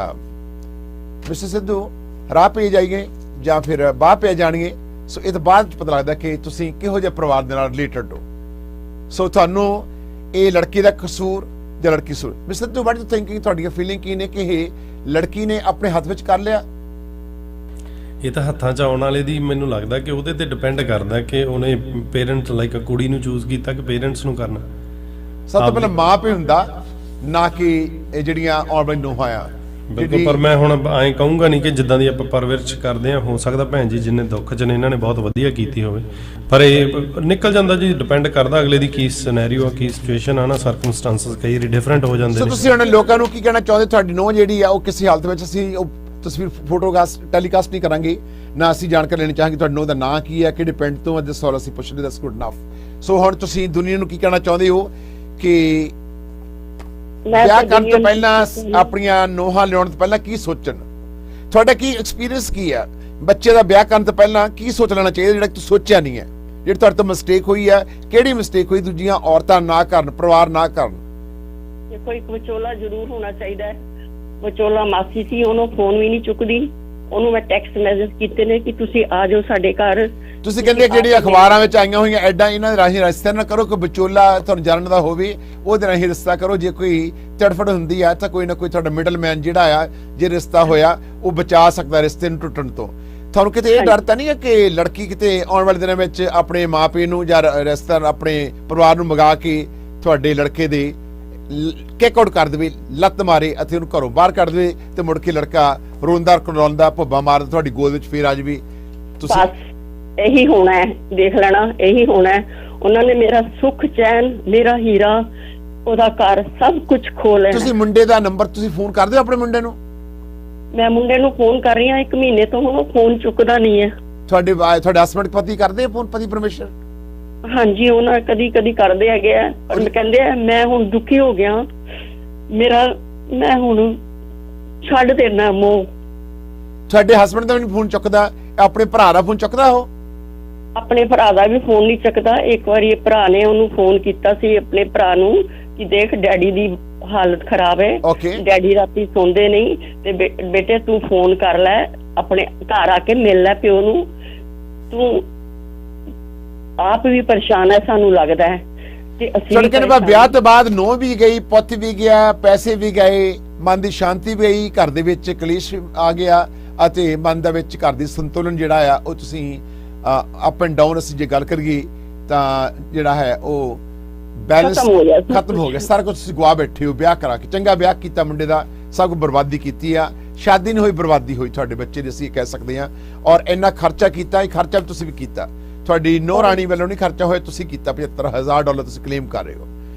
ਮਿਸਟਰ ਸਿੱਧੂ, ਰਾਹ ਪੇ ਜਾਈਏ ਜਾਂ ਫਿਰ ਬਾਹ ਪੈ ਜਾਣਗੇ? ਸੋ ਇਹ ਤਾਂ ਬਾਅਦ ਚ ਪਤਾ ਲੱਗਦਾ ਕਿ ਤੁਸੀਂ ਕਿਹੋ ਜਿਹੇ ਪਰਿਵਾਰ ਦੇ ਨਾਲ ਰਿਲੇਟਡ ਹੋ। ਸੋ ਤੁਹਾਨੂੰ ਇਹ ਲੜਕੀ ਦਾ ਕਸੂਰ ਜਾਂ ਲੜਕੀ ਕਸੂਰ? Mister Sidhu, what you thinking, ਤੁਹਾਡੀਆਂ ਫੀਲਿੰਗ ਕੀ ਨੇ ਕਿ ਇਹ ਲੜਕੀ ਨੇ ਆਪਣੇ ਹੱਥ ਵਿੱਚ ਕਰ ਲਿਆ? ਇਹ ਤਾਂ ਹੱਥਾਂ 'ਚ ਆਉਣ ਵਾਲੇ ਦੀ ਮੈਨੂੰ ਲੱਗਦਾ ਕਿ ਉਹਦੇ ਤੇ ਡਿਪੈਂਡ ਕਰਦਾ ਕਿ ਉਹਨੇ ਪੇਰੈਂਟ ਲਾਈਕ ਕੁੜੀ ਨੂੰ ਚੂਜ਼ ਕੀਤਾ ਕਿ ਪੇਰੈਂਟਸ ਨੂੰ ਕਰਨਾ। ਸਭ ਤੋਂ ਪਹਿਲਾਂ ਮਾਂ ਪਿਓ ਹੁੰਦਾ, ਨਾ ਕਿ ਇਹ ਜਿਹੜੀਆਂ ਆਉਣ ਵਾਲੀ ਨੋਹਾਂ ਆ। ਬਿਲਕੁਲ, ਪਰ ਮੈਂ ਹੁਣ ਐਂ ਕਹੂੰਗਾ ਨਹੀਂ ਕਿ ਜਿੱਦਾਂ ਦੀ ਆਪਾਂ ਪਰਵਰਿਸ਼ ਕਰਦੇ ਆ, ਹੋ ਸਕਦਾ ਭੈਣ ਜੀ ਜਿੰਨੇ ਦੁੱਖ 'ਚ ਨੇ ਇਹਨਾਂ ਨੇ ਬਹੁਤ ਵਧੀਆ ਕੀਤੀ ਹੋਵੇ, ਪਰ ਇਹ ਨਿਕਲ ਜਾਂਦਾ ਜੀ, ਡਿਪੈਂਡ ਕਰਦਾ ਅਗਲੇ ਦੀ ਕੀ ਸਿਨੈਰੀਓ ਆ, ਕੀ ਸਿਚੁਏਸ਼ਨ ਆ ਨਾ, ਸਰਕਮਸਟੈਂਸਸ ਕਈ ਵਾਰੀ ਡਿਫਰੈਂਟ ਹੋ ਜਾਂਦੇ ਨੇ। ਸੋ ਤੁਸੀਂ ਹੁਣ ਲੋਕਾਂ ਨੂੰ ਕੀ ਕਹਿਣਾ ਚਾਹੁੰਦੇ? ਤੁਹਾਡੀ ਨੋਹ ਜਿਹੜੀ ਆ ਉਹ ਕਿਸੇ ਹਾਲਤ ਵਿੱਚ, ਅਸੀਂ ਉਹ ਤਸਵੀਰ ਫੋਟੋਗ੍ਰਾਫ ਟੈਲੀਕਾਸਟ ਨਹੀਂ ਕਰਾਂਗੇ, ਨਾ ਅਸੀਂ ਜਾਣਕਾਰੀ ਲੈਣੀ ਚਾਹਾਂਗੇ ਤੁਹਾਡੇ ਨੋਹ ਦਾ ਨਾਂ ਕੀ ਹੈ, ਕਿਹੜੇ ਪਿੰਡ ਤੋਂ? ਅੱਜ ਸਵਾਲ ਅਸੀਂ ਪੁੱਛ ਲਏ, ਦੈਟਸ ਗੁੱਡ ਇਨਫ। ਸੋ ਹੁਣ ਤੁਸੀਂ ਦੁਨੀਆ ਨੂੰ ਕੀ ਕਹਿਣਾ ਚਾਹੁੰਦੇ ਹੋ ਕਿ ਵਿਆਹ ਕਰਨ ਤੋਂ ਪਹਿਲਾਂ ਆਪਣੀਆਂ ਨੋਹਾਂ ਲਿਆਉਣ ਤੋਂ ਪਹਿਲਾਂ ਕੀ ਸੋਚਣ? ਤੁਹਾਡਾ ਕੀ ਐਕਸਪੀਰੀਅੰਸ ਕੀ ਹੈ? ਬੱਚੇ ਦਾ ਵਿਆਹ ਕਰਨ ਤੋਂ ਪਹਿਲਾਂ ਕੀ ਸੋਚ ਲੈਣਾ ਚਾਹੀਦਾ ਜਿਹੜਾ ਤੁਸੀਂ ਸੋਚਿਆ ਨਹੀਂ ਹੈ, ਜਿਹੜੀ ਤੁਹਾਡੇ ਤੋਂ ਮਿਸਟੇਕ ਹੋਈ ਹੈ? ਕਿਹੜੀ ਮਿਸਟੇਕ ਹੋਈ ਦੂਜੀਆਂ ਔਰਤਾਂ ਨਾ ਕਰਨ, ਪਰਿਵਾਰ ਨਾ ਕਰਨ? ਦੇਖੋ, ਇੱਕ ਵਿਚੋਲਾ ਜ਼ਰੂਰ ਹੋਣਾ ਚਾਹੀਦਾ ਹੈ। ਵਿਚੋਲਾ ਮਾਸੀ ਸੀ, ਉਹਨੂੰ ਫੋਨ ਵੀ ਨਹੀਂ ਚੁੱਕਦੀ, ਉਹਨੂੰ ਮੈਂ ਟੈਕਸਟ ਮੈਸੇਜ ਕੀਤੇ ਨੇ ਕਿ ਤੁਸੀਂ ਆ ਜਾਓ ਸਾਡੇ ਘਰ। ਤੁਸੀਂ ਕਹਿੰਦੇ ਜਿਹੜੀ ਅਖਬਾਰਾਂ ਵਿੱਚ ਆਈਆਂ ਹੋਈਆਂ ਐਡਾਂ, ਇਹਨਾਂ ਦੇ ਰਾਹੀਂ ਰਿਸ਼ਤਾ ਨਾ ਕਰੋ, ਕੋਈ ਵਿਚੋਲਾ ਤੁਹਾਨੂੰ ਜਾਣਨ ਦਾ ਹੋਵੇ ਉਹਦੇ ਰਾਹੀਂ ਰਿਸ਼ਤਾ ਕਰੋ। ਜੇ ਕੋਈ ਤੜਫੜ ਹੁੰਦੀ ਆ ਤਾਂ ਕੋਈ ਨਾ ਕੋਈ ਤੁਹਾਡਾ ਮਿਡਲਮੈਨ ਜਿਹੜਾ ਆ, ਜੇ ਰਿਸ਼ਤਾ ਹੋਇਆ ਉਹ ਬਚਾ ਸਕਦਾ ਰਿਸ਼ਤੇ ਨੂੰ ਟੁੱਟਣ ਤੋਂ। ਤੁਹਾਨੂੰ ਕਿਤੇ ਇਹ ਡਰ ਤਾਂ ਨਹੀਂ ਹੈ ਕਿ ਲੜਕੀ ਕਿਤੇ ਆਉਣ ਵਾਲੇ ਦਿਨਾਂ ਵਿੱਚ ਆਪਣੇ ਮਾਪੇ ਨੂੰ ਜਾਂ ਰਿਸ਼ਤਾ ਆਪਣੇ ਪਰਿਵਾਰ ਨੂੰ ਮੰਗਾ ਕੇ ਤੁਹਾਡੇ ਲੜਕੇ ਦੇ ਕਿਕ ਆਊਟ ਕਰ ਦੇਵੇ, ਲੱਤ ਮਾਰੇ ਅਤੇ ਉਹਨੂੰ ਘਰੋਂ ਬਾਹਰ ਕੱਢ ਦੇਵੇ, ਤੇ ਮੁੜ ਕੇ ਲੜਕਾ ਰੋਂਦਾ ਭੁੱਬਾ ਮਾਰਦਾ ਤੁਹਾਡੀ ਗੋਦ ਵਿੱਚ ਫੇਰ ਆ ਜਾਵੇ? ਤੁਸੀਂ ਇਹੀ ਹੋਣਾ ਹੈ, ਦੇਖ ਲੈਣਾ ਇਹੀ ਹੋਣਾ ਹੈ। ਉਹਨਾਂ ਨੇ ਮੇਰਾ ਸੁੱਖ ਚੈਨ, ਮੇਰਾ ਹੀਰਾ, ਉਹਦਾ ਘਰ ਸਭ ਕੁਝ ਖੋ ਲੈਣਾ। ਤੁਸੀਂ ਮੁੰਡੇ ਦਾ ਨੰਬਰ ਤੁਸੀਂ ਫੋਨ ਕਰਦੇ ਹੋ ਆਪਣੇ ਮੁੰਡੇ ਨੂੰ? ਮੈਂ ਮੁੰਡੇ ਨੂੰ ਫੋਨ ਕਰ ਰਹੀ ਹਾਂ 1 ਮਹੀਨੇ ਤੋਂ, ਹੁਣ ਉਹ ਫੋਨ ਚੁੱਕਦਾ ਨਹੀਂ ਹੈ। ਤੁਹਾਡੇ ਹਸਬੰਡ ਪਤੀ ਕਰਦੇ ਆ ਫੋਨ, ਪਤੀ ਪਰਮੇਸ਼ਰ? ਹਾਂਜੀ, ਉਹਨਾਂ ਕਦੀ ਕਦੀ ਕਰਦੇ ਹੈਗੇ ਆ, ਪਰ ਕਹਿੰਦੇ ਆ ਮੈਂ ਹੁਣ ਦੁਖੀ ਹੋ ਗਿਆ, ਮੈਂ ਹੁਣ ਛੱਡ ਦੇਣਾ ਮੋਹ। ਤੁਹਾਡੇ ਹਸਬੰਡ ਦਾ ਵੀ ਨਹੀਂ ਫੋਨ ਚੁੱਕਦਾ? ਆਪਣੇ ਭਰਾ ਦਾ ਫੋਨ ਚੁੱਕਦਾ ਉਹ? ਆਪਣੇ ਭਰਾ ਦਾ ਵੀ ਫੋਨ ਨਹੀਂ ਚੱਕਦਾ। ਇੱਕ ਵਾਰੀ ਭਰਾ ਨੇ ਉਹਨੂੰ ਫੋਨ ਕੀਤਾ ਸੀ, ਆਪਣੇ ਭਰਾ ਨੂੰ, ਕਿ ਦੇਖ ਡੈਡੀ ਦੀ ਹਾਲਤ ਖਰਾਬ ਹੈ, ਡੈਡੀ ਰਾਤੀ ਸੌਂਦੇ ਨਹੀਂ, ਤੇ ਬੇਟੇ ਤੂੰ ਫੋਨ ਕਰ ਲੈ, ਆਪਣੇ ਘਰ ਆ ਕੇ ਮਿਲ ਲੈ ਪਿਓ ਨੂੰ, ਤੂੰ ਆਪ ਵੀ ਪਰੇਸ਼ਾਨ ਹੈ ਸਾਨੂੰ ਲੱਗਦਾ ਹੈ। ਤੇ ਅਸੀਂ ਕਹਿੰਦੇ ਵਿਆਹ ਤੋਂ ਬਾਅਦ ਨੋ ਵੀ ਗਈ, ਪੁੱਤ ਵੀ ਗਿਆ, ਪੈਸੇ ਵੀ ਗਏ, ਮਨ ਦੀ ਸ਼ਾਂਤੀ ਵੀ ਗਈ, ਘਰ ਦੇ ਵਿੱਚ ਕਲੇਸ਼ ਆ ਗਿਆ, ਅਤੇ ਮਨ ਦੇ ਵਿੱਚ ਘਰ ਦੀ ਸੰਤੁਲਨ ਜਿਹੜਾ ਆ ਉਹ ਤੁਸੀਂ ਅਪ ਐਂਡ ਡਾਊਨ ਅਸੀਂ ਜੇ ਗੱਲ ਕਰੀਏ ਤਾਂ ਜਿਹੜਾ ਹੈ ਉਹ ਬੈਲੈਂਸ ਖਤਮ ਹੋ ਗਿਆ। ਸਾਰਾ ਕੁਝ ਤੁਸੀਂ ਗਵਾ ਬੈਠੇ ਹੋ ਵਿਆਹ ਕਰਾ ਕੇ। ਚੰਗਾ ਵਿਆਹ ਕੀਤਾ ਮੁੰਡੇ ਦਾ, ਸਭ ਕੁਝ ਬਰਬਾਦੀ ਕੀਤੀ ਆ, ਸ਼ਾਦੀ ਨਹੀਂ ਹੋਈ, ਬਰਬਾਦੀ ਹੋਈ ਤੁਹਾਡੇ ਬੱਚੇ ਦੀ, ਅਸੀਂ ਕਹਿ ਸਕਦੇ ਹਾਂ। ਔਰ ਇੰਨਾ ਖਰਚਾ ਕੀਤਾ, ਇਹ ਖਰਚਾ ਵੀ ਤੁਸੀਂ ਵੀ ਕੀਤਾ, ਤੁਹਾਡੀ ਨੋ ਰਾਣੀ ਵੱਲੋਂ ਨਹੀਂ ਖਰਚਾ ਹੋਇਆ, ਤੁਸੀਂ ਕੀਤਾ। $75,000 ਤੁਸੀਂ ਕਲੇਮ ਕਰ ਰਹੇ ਹੋ।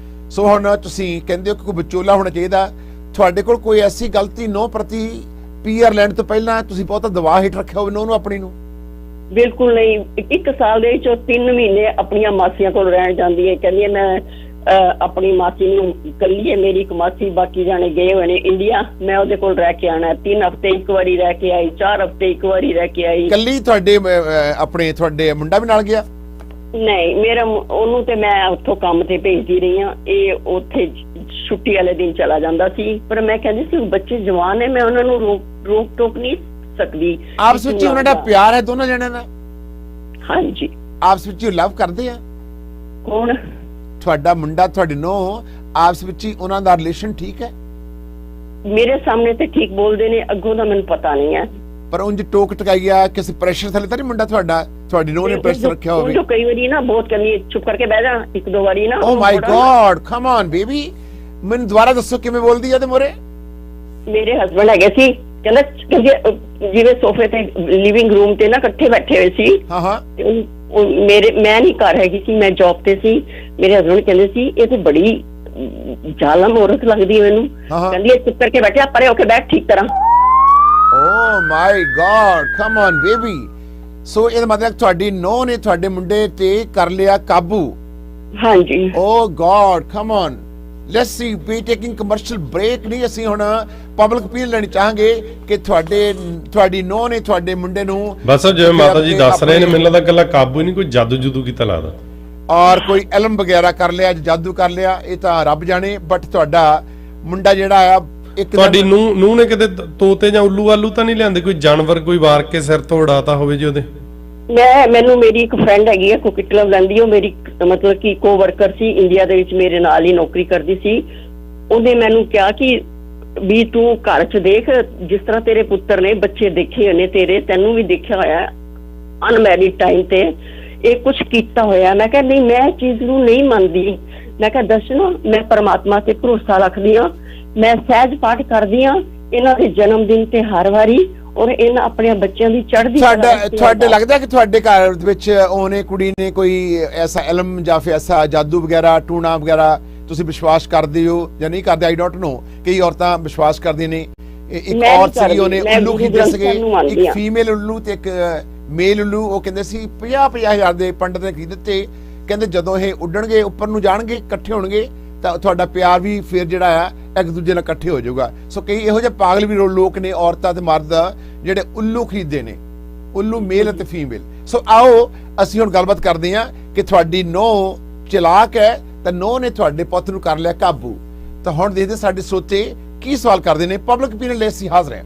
ਸੋ ਹੁਣ ਤੁਸੀਂ ਕਹਿੰਦੇ ਹੋ ਕਿ ਕੋਈ ਵਿਚੋਲਾ ਹੋਣਾ ਚਾਹੀਦਾ। ਤੁਹਾਡੇ ਕੋਲ ਕੋਈ ਐਸੀ ਗਲਤੀ ਨੋ ਪ੍ਰਤੀ PR ਲੈਣ ਤੋਂ ਪਹਿਲਾਂ ਤੁਸੀਂ ਬਹੁਤਾ ਦਬਾਅ ਹੇਠ ਰੱਖਿਆ ਹੋਵੇ ਨੋ ਨੂੰ ਆਪਣੀ ਨੂੰ? ਬਿਲਕੁਲ ਨਹੀਂ। 1 ਸਾਲ ਦੇ ਵਿੱਚੋਂ 3 ਮਹੀਨੇ ਆਪਣੀਆਂ ਮਾਸੀਆਂ ਕੋਲ ਰਹਿਣ ਜਾਂਦੀ ਹੈ, ਕਹਿੰਦੀ ਹੈ ਮੈਂ ਆਪਣੀ ਮਾਸੀ ਨੂੰ, ਇਕੱਲੀ ਹੈ ਮੇਰੀ ਇੱਕ ਮਾਸੀ, ਬਾਕੀ ਜਾਣੇ ਗਏ ਹੋਏ ਨੇ ਇੰਡੀਆ, ਮੈਂ ਉਹਦੇ ਕੋਲ ਰਹਿ ਕੇ ਆਣਾ। 3 ਹਫ਼ਤੇ ਇੱਕ ਵਾਰੀ ਰਹਿ ਕੇ ਆਈ, 4 ਹਫ਼ਤੇ ਇੱਕ ਵਾਰੀ ਰਹਿ ਕੇ ਆਈ। ਇਕੱਲੀ? ਤੁਹਾਡੇ ਮੁੰਡਾ ਵੀ ਨਾਲ ਗਿਆ? ਨਹੀਂ, ਉਹਨੂੰ ਤੇ ਮੈਂ ਉੱਥੋਂ ਕੰਮ ਤੇ ਭੇਜਦੀ ਰਹੀ ਹਾਂ, ਇਹ ਉੱਥੇ ਛੁੱਟੀ ਵਾਲੇ ਦਿਨ ਚਲਾ ਜਾਂਦਾ ਸੀ। ਪਰ ਮੈਂ ਕਹਿੰਦੀ ਸੀ ਬੱਚੇ ਜਵਾਨ ਨੇ, ਮੈਂ ਉਹਨਾਂ ਨੂੰ ਰੋਕ ਟੋਕ ਨਹੀਂ ਸਕਦੀ। ਆਪਸ ਵਿੱਚ ਉਹਨਾਂ ਦਾ ਪਿਆਰ ਹੈ ਦੋਨੋਂ ਜਣਿਆਂ ਦਾ? ਹਾਂਜੀ, ਆਪਸ ਵਿੱਚ ਲਵ ਕਰਦੇ ਆ। ਕੌਣ? ਤੁਹਾਡਾ ਮੁੰਡਾ, ਤੁਹਾਡੀ ਨੂੰਹ, ਆਪਸ ਵਿੱਚ ਹੀ ਉਹਨਾਂ ਦਾ ਰਿਲੇਸ਼ਨ ਠੀਕ ਹੈ? ਮੇਰੇ ਸਾਹਮਣੇ ਤੇ ਠੀਕ ਬੋਲਦੇ ਨੇ, ਅੱਗੋਂ ਦਾ ਮੈਨੂੰ ਪਤਾ ਨਹੀਂ ਹੈ। ਪਰ ਉਂਝ ਟੋਕ ਟਕਾਈਆ ਕਿਸੇ ਪ੍ਰੈਸ਼ਰ ਥੱਲੇ ਤਾਂ ਨਹੀਂ ਮੁੰਡਾ ਤੁਹਾਡੀ ਨੂੰਹ ਨੇ ਪ੍ਰੈਸ਼ਰ ਰੱਖਿਆ ਹੋਵੇ? ਜੋ ਕਈ ਵਾਰੀ ਨਾ ਬਹੁਤ ਕਹਿੰਦੀ ਚੁੱਪ ਕਰਕੇ ਬਹਿ ਜਾ, 1-2 ਵਾਰੀ ਨਾ। ਓ ਮਾਈ ਗॉड, ਕਮ ਔਨ ਬੇਬੀ, ਮੈਨੂੰ ਦੁਬਾਰਾ ਦੱਸੋ ਕਿਵੇਂ ਬੋਲਦੀ ਆ ਤੇ ਮੋਰੇ? ਮੇਰੇ ਹਸਬੰਡ ਹੈਗੇ ਸੀ, ਕਹਿੰਦਾ ਜਿਵੇਂ ਸੋਫੇ ਤੇ ਲਿਵਿੰਗ ਰੂਮ ਤੇ ਨਾ ਇਕੱਠੇ ਬੈਠੇ ਹੋਏ ਸੀ। ਹਾਂ। ਮੈਂ ਨਹੀਂ ਘਰ ਹੈਗੀ ਸੀ, ਮੈਂ ਜੌਬ ਤੇ ਸੀ। ਮੇਰੇ ਹਸਬੰਡ ਕਹਿੰਦੇ ਸੀ ਇਹ ਤੇ ਬੜੀ ਜ਼ਾਲਮ ਔਰਤ ਲੱਗਦੀ ਹੈ ਮੈਨੂੰ। ਕਹਿੰਦੀ ਚੁੱਪ ਕਰਕੇ ਬੈਠਿਆ, ਪਰੇ ਹੋ ਕੇ ਬੈਠ ਠੀਕ ਤਰ੍ਹਾਂ। ਓ ਮਾਈ ਗॉड, ਕਮ ਔਨ ਬੇਬੀ। ਸੋ ਇਹਦਾ ਮਤਲਬ ਤੁਹਾਡੀ ਨੂੰਹ ਨੇ ਤੁਹਾਡੇ ਮੁੰਡੇ ਤੇ ਕਰ ਲਿਆ ਕਾਬੂ? ਹਾਂਜੀ। Oh God, come on, let's see we taking commercial break. ਨਹੀਂ, ਅਸੀਂ ਹੁਣ ਪਬਲਿਕ ਅਪੀਲ ਲੈਣੀ ਚਾਹਾਂਗੇ ਕਿ ਤੁਹਾਡੀ ਨੂੰਹ ਨੇ ਤੁਹਾਡੇ ਮੁੰਡੇ ਨੂੰ, ਬਸ ਜਿਵੇਂ ਮਾਤਾ ਜੀ ਦੱਸ ਰਹੇ ਨੇ, ਮੈਨੂੰ ਲੱਗਦਾ ਇਕੱਲਾ ਕਾਬੂ ਹੀ ਨਹੀਂ, ਕੋਈ ਜਾਦੂ ਜੁਦੂ ਕੀਤਾ ਲੱਗਦਾ, ਔਰ ਕੋਈ ਇਲਮ ਵਗੈਰਾ ਕਰ ਲਿਆ, ਜਾਦੂ ਕਰ ਲਿਆ, ਇਹ ਤਾਂ ਰੱਬ ਜਾਣੇ। ਬਟ ਤੁਹਾਡਾ ਮੁੰਡਾ ਜਿਹੜਾ ਆ, ਤੁਹਾਡੀ ਨੂੰਹ ਨੇ ਕਿਤੇ ਤੋਤੇ ਜਾਂ ਉੱਲੂ ਆਲੂ ਤਾਂ ਨਹੀਂ ਲਿਆਂਦੇ, ਕੋਈ ਜਾਨਵਰ ਕੋਈ ਵਾਰ ਕੇ ਸਿਰ ਤੋਂ ਉਡਾਤਾ ਹੋਵੇ ਜੀ ਉਹਦੇ? ਮੈਨੂੰ ਮੇਰੀ ਇੱਕ ਫਰੈਂਡ ਹੈਗੀ ਹੈ, ਕੁਕਿਟ ਕਲੱਬ ਲੈਂਦੀ, ਉਹ ਮੇਰੀ ਮਤਲਬ ਕਿ ਕੋ ਵਰਕਰ ਸੀ, ਇੰਡੀਆ ਦੇ ਵਿੱਚ ਮੇਰੇ ਨਾਲ ਹੀ ਨੌਕਰੀ ਕਰਦੀ ਸੀ। ਉਹਨੇ ਮੈਨੂੰ ਕਿਹਾ ਕਿ ਵੀ ਤੂੰ ਘਰ 'ਚ ਦੇਖ, ਜਿਸ ਤਰ੍ਹਾਂ ਤੇਰੇ ਪੁੱਤਰ ਨੇ ਬੱਚੇ ਦੇਖੇ ਹੋਏ ਨੇ ਤੇਰੇ, ਤੈਨੂੰ ਵੀ ਦੇਖਿਆ ਹੋਇਆ ਅਨਮੈਰਿਡ ਟਾਈਮ ਤੇ ਇਹ ਕੁਛ ਕੀਤਾ ਹੋਇਆ। ਮੈਂ ਕਿਹਾ ਨਹੀਂ, ਮੈਂ ਇਸ ਚੀਜ਼ ਨੂੰ ਨਹੀਂ ਮੰਨਦੀ। ਮੈਂ ਕਿਹਾ ਦਰਸ਼ਨ, ਮੈਂ ਪਰਮਾਤਮਾ ਤੇ ਭਰੋਸਾ ਰੱਖਦੀ ਹਾਂ, ਮੈਂ ਸਹਿਜ ਪਾਠ ਕਰਦੀ ਹਾਂ ਇਹਨਾਂ ਦੇ ਜਨਮ ਦਿਨ ਤੇ ਹਰ ਵਾਰੀ, ਔਰ ਇਹਨਾਂ ਆਪਣੇ ਬੱਚਿਆਂ ਦੀ ਚੜ੍ਹਦੀ ਤੁਹਾਡੇ ਲੱਗਦਾ ਕਿ ਤੁਹਾਡੇ ਘਰ ਵਿੱਚ ਉਹਨੇ ਕੁੜੀ ਨੇ ਕੋਈ ਐਸਾ ਇਲਮ ਜਾਂ ਫਿਰ ਐਸਾ ਜਾਦੂ ਵਗੈਰਾ, ਟੂਣਾ ਵਗੈਰਾ ਤੁਸੀਂ ਵਿਸ਼ਵਾਸ ਕਰਦੇ ਹੋ ਜਾਂ ਨਹੀਂ ਕਰਦੇ? ਆਈ ਡੋਂਟ ਨੋ, ਕਈ ਔਰਤਾਂ ਵਿਸ਼ਵਾਸ ਕਰਦੀਆਂ ਨੇ। ਇੱਕ ਔਰਤ ਸੀ, ਉਹਨੇ ਉੱਲੂ ਖਰੀਦੇ ਸੀਗੇ, ਇੱਕ ਫੀਮੇਲ ਉੱਲੂ ਤੇ ਇੱਕ ਮੇਲ ਉੱਲੂ। ਉਹ ਕਹਿੰਦੇ ਸੀ 50,000 ਦੇ ਪੰਡਤ ਨੇ ਖਰੀਦ ਦਿੱਤੇ, ਕਹਿੰਦੇ ਜਦੋਂ ਇਹ ਉੱਡਣਗੇ, ਉੱਪਰ ਨੂੰ ਜਾਣਗੇ, ਇਕੱਠੇ ਹੋਣਗੇ ਤਾਂ ਤੁਹਾਡਾ ਪਿਆਰ ਵੀ ਫਿਰ ਜਿਹੜਾ ਆ ਇੱਕ ਦੂਜੇ ਨਾਲ ਇਕੱਠੇ ਹੋ ਜਾਊਗਾ। ਸੋ ਕਈ ਇਹੋ ਜਿਹੇ ਪਾਗਲ ਵੀ ਲੋਕ ਨੇ, ਔਰਤਾਂ ਤੇ ਮਰਦ, ਜਿਹੜੇ ਉੱਲੂ ਖਰੀਦਦੇ ਨੇ, ਉੱਲੂ ਮੇਲ ਅਤੇ ਫੀਮੇਲ। ਸੋ ਆਓ ਅਸੀਂ ਹੁਣ ਗੱਲਬਾਤ ਕਰਦੇ ਹਾਂ ਕਿ ਤੁਹਾਡੀ ਨੂੰਹ ਚਲਾਕ ਹੈ ਤਾਂ ਨੂੰਹ ਨੇ ਤੁਹਾਡੇ ਪੁੱਤ ਨੂੰ ਕਰ ਲਿਆ ਕਾਬੂ। ਤਾਂ ਹੁਣ ਦੇਖਦੇ ਸਾਡੇ ਸੋਤੇ ਕੀ ਸਵਾਲ ਕਰਦੇ ਨੇ। ਪਬਲਿਕ ਅਪੀਲ ਲਈ ਅਸੀਂ ਹਾਜ਼ਰ ਹਾਂ।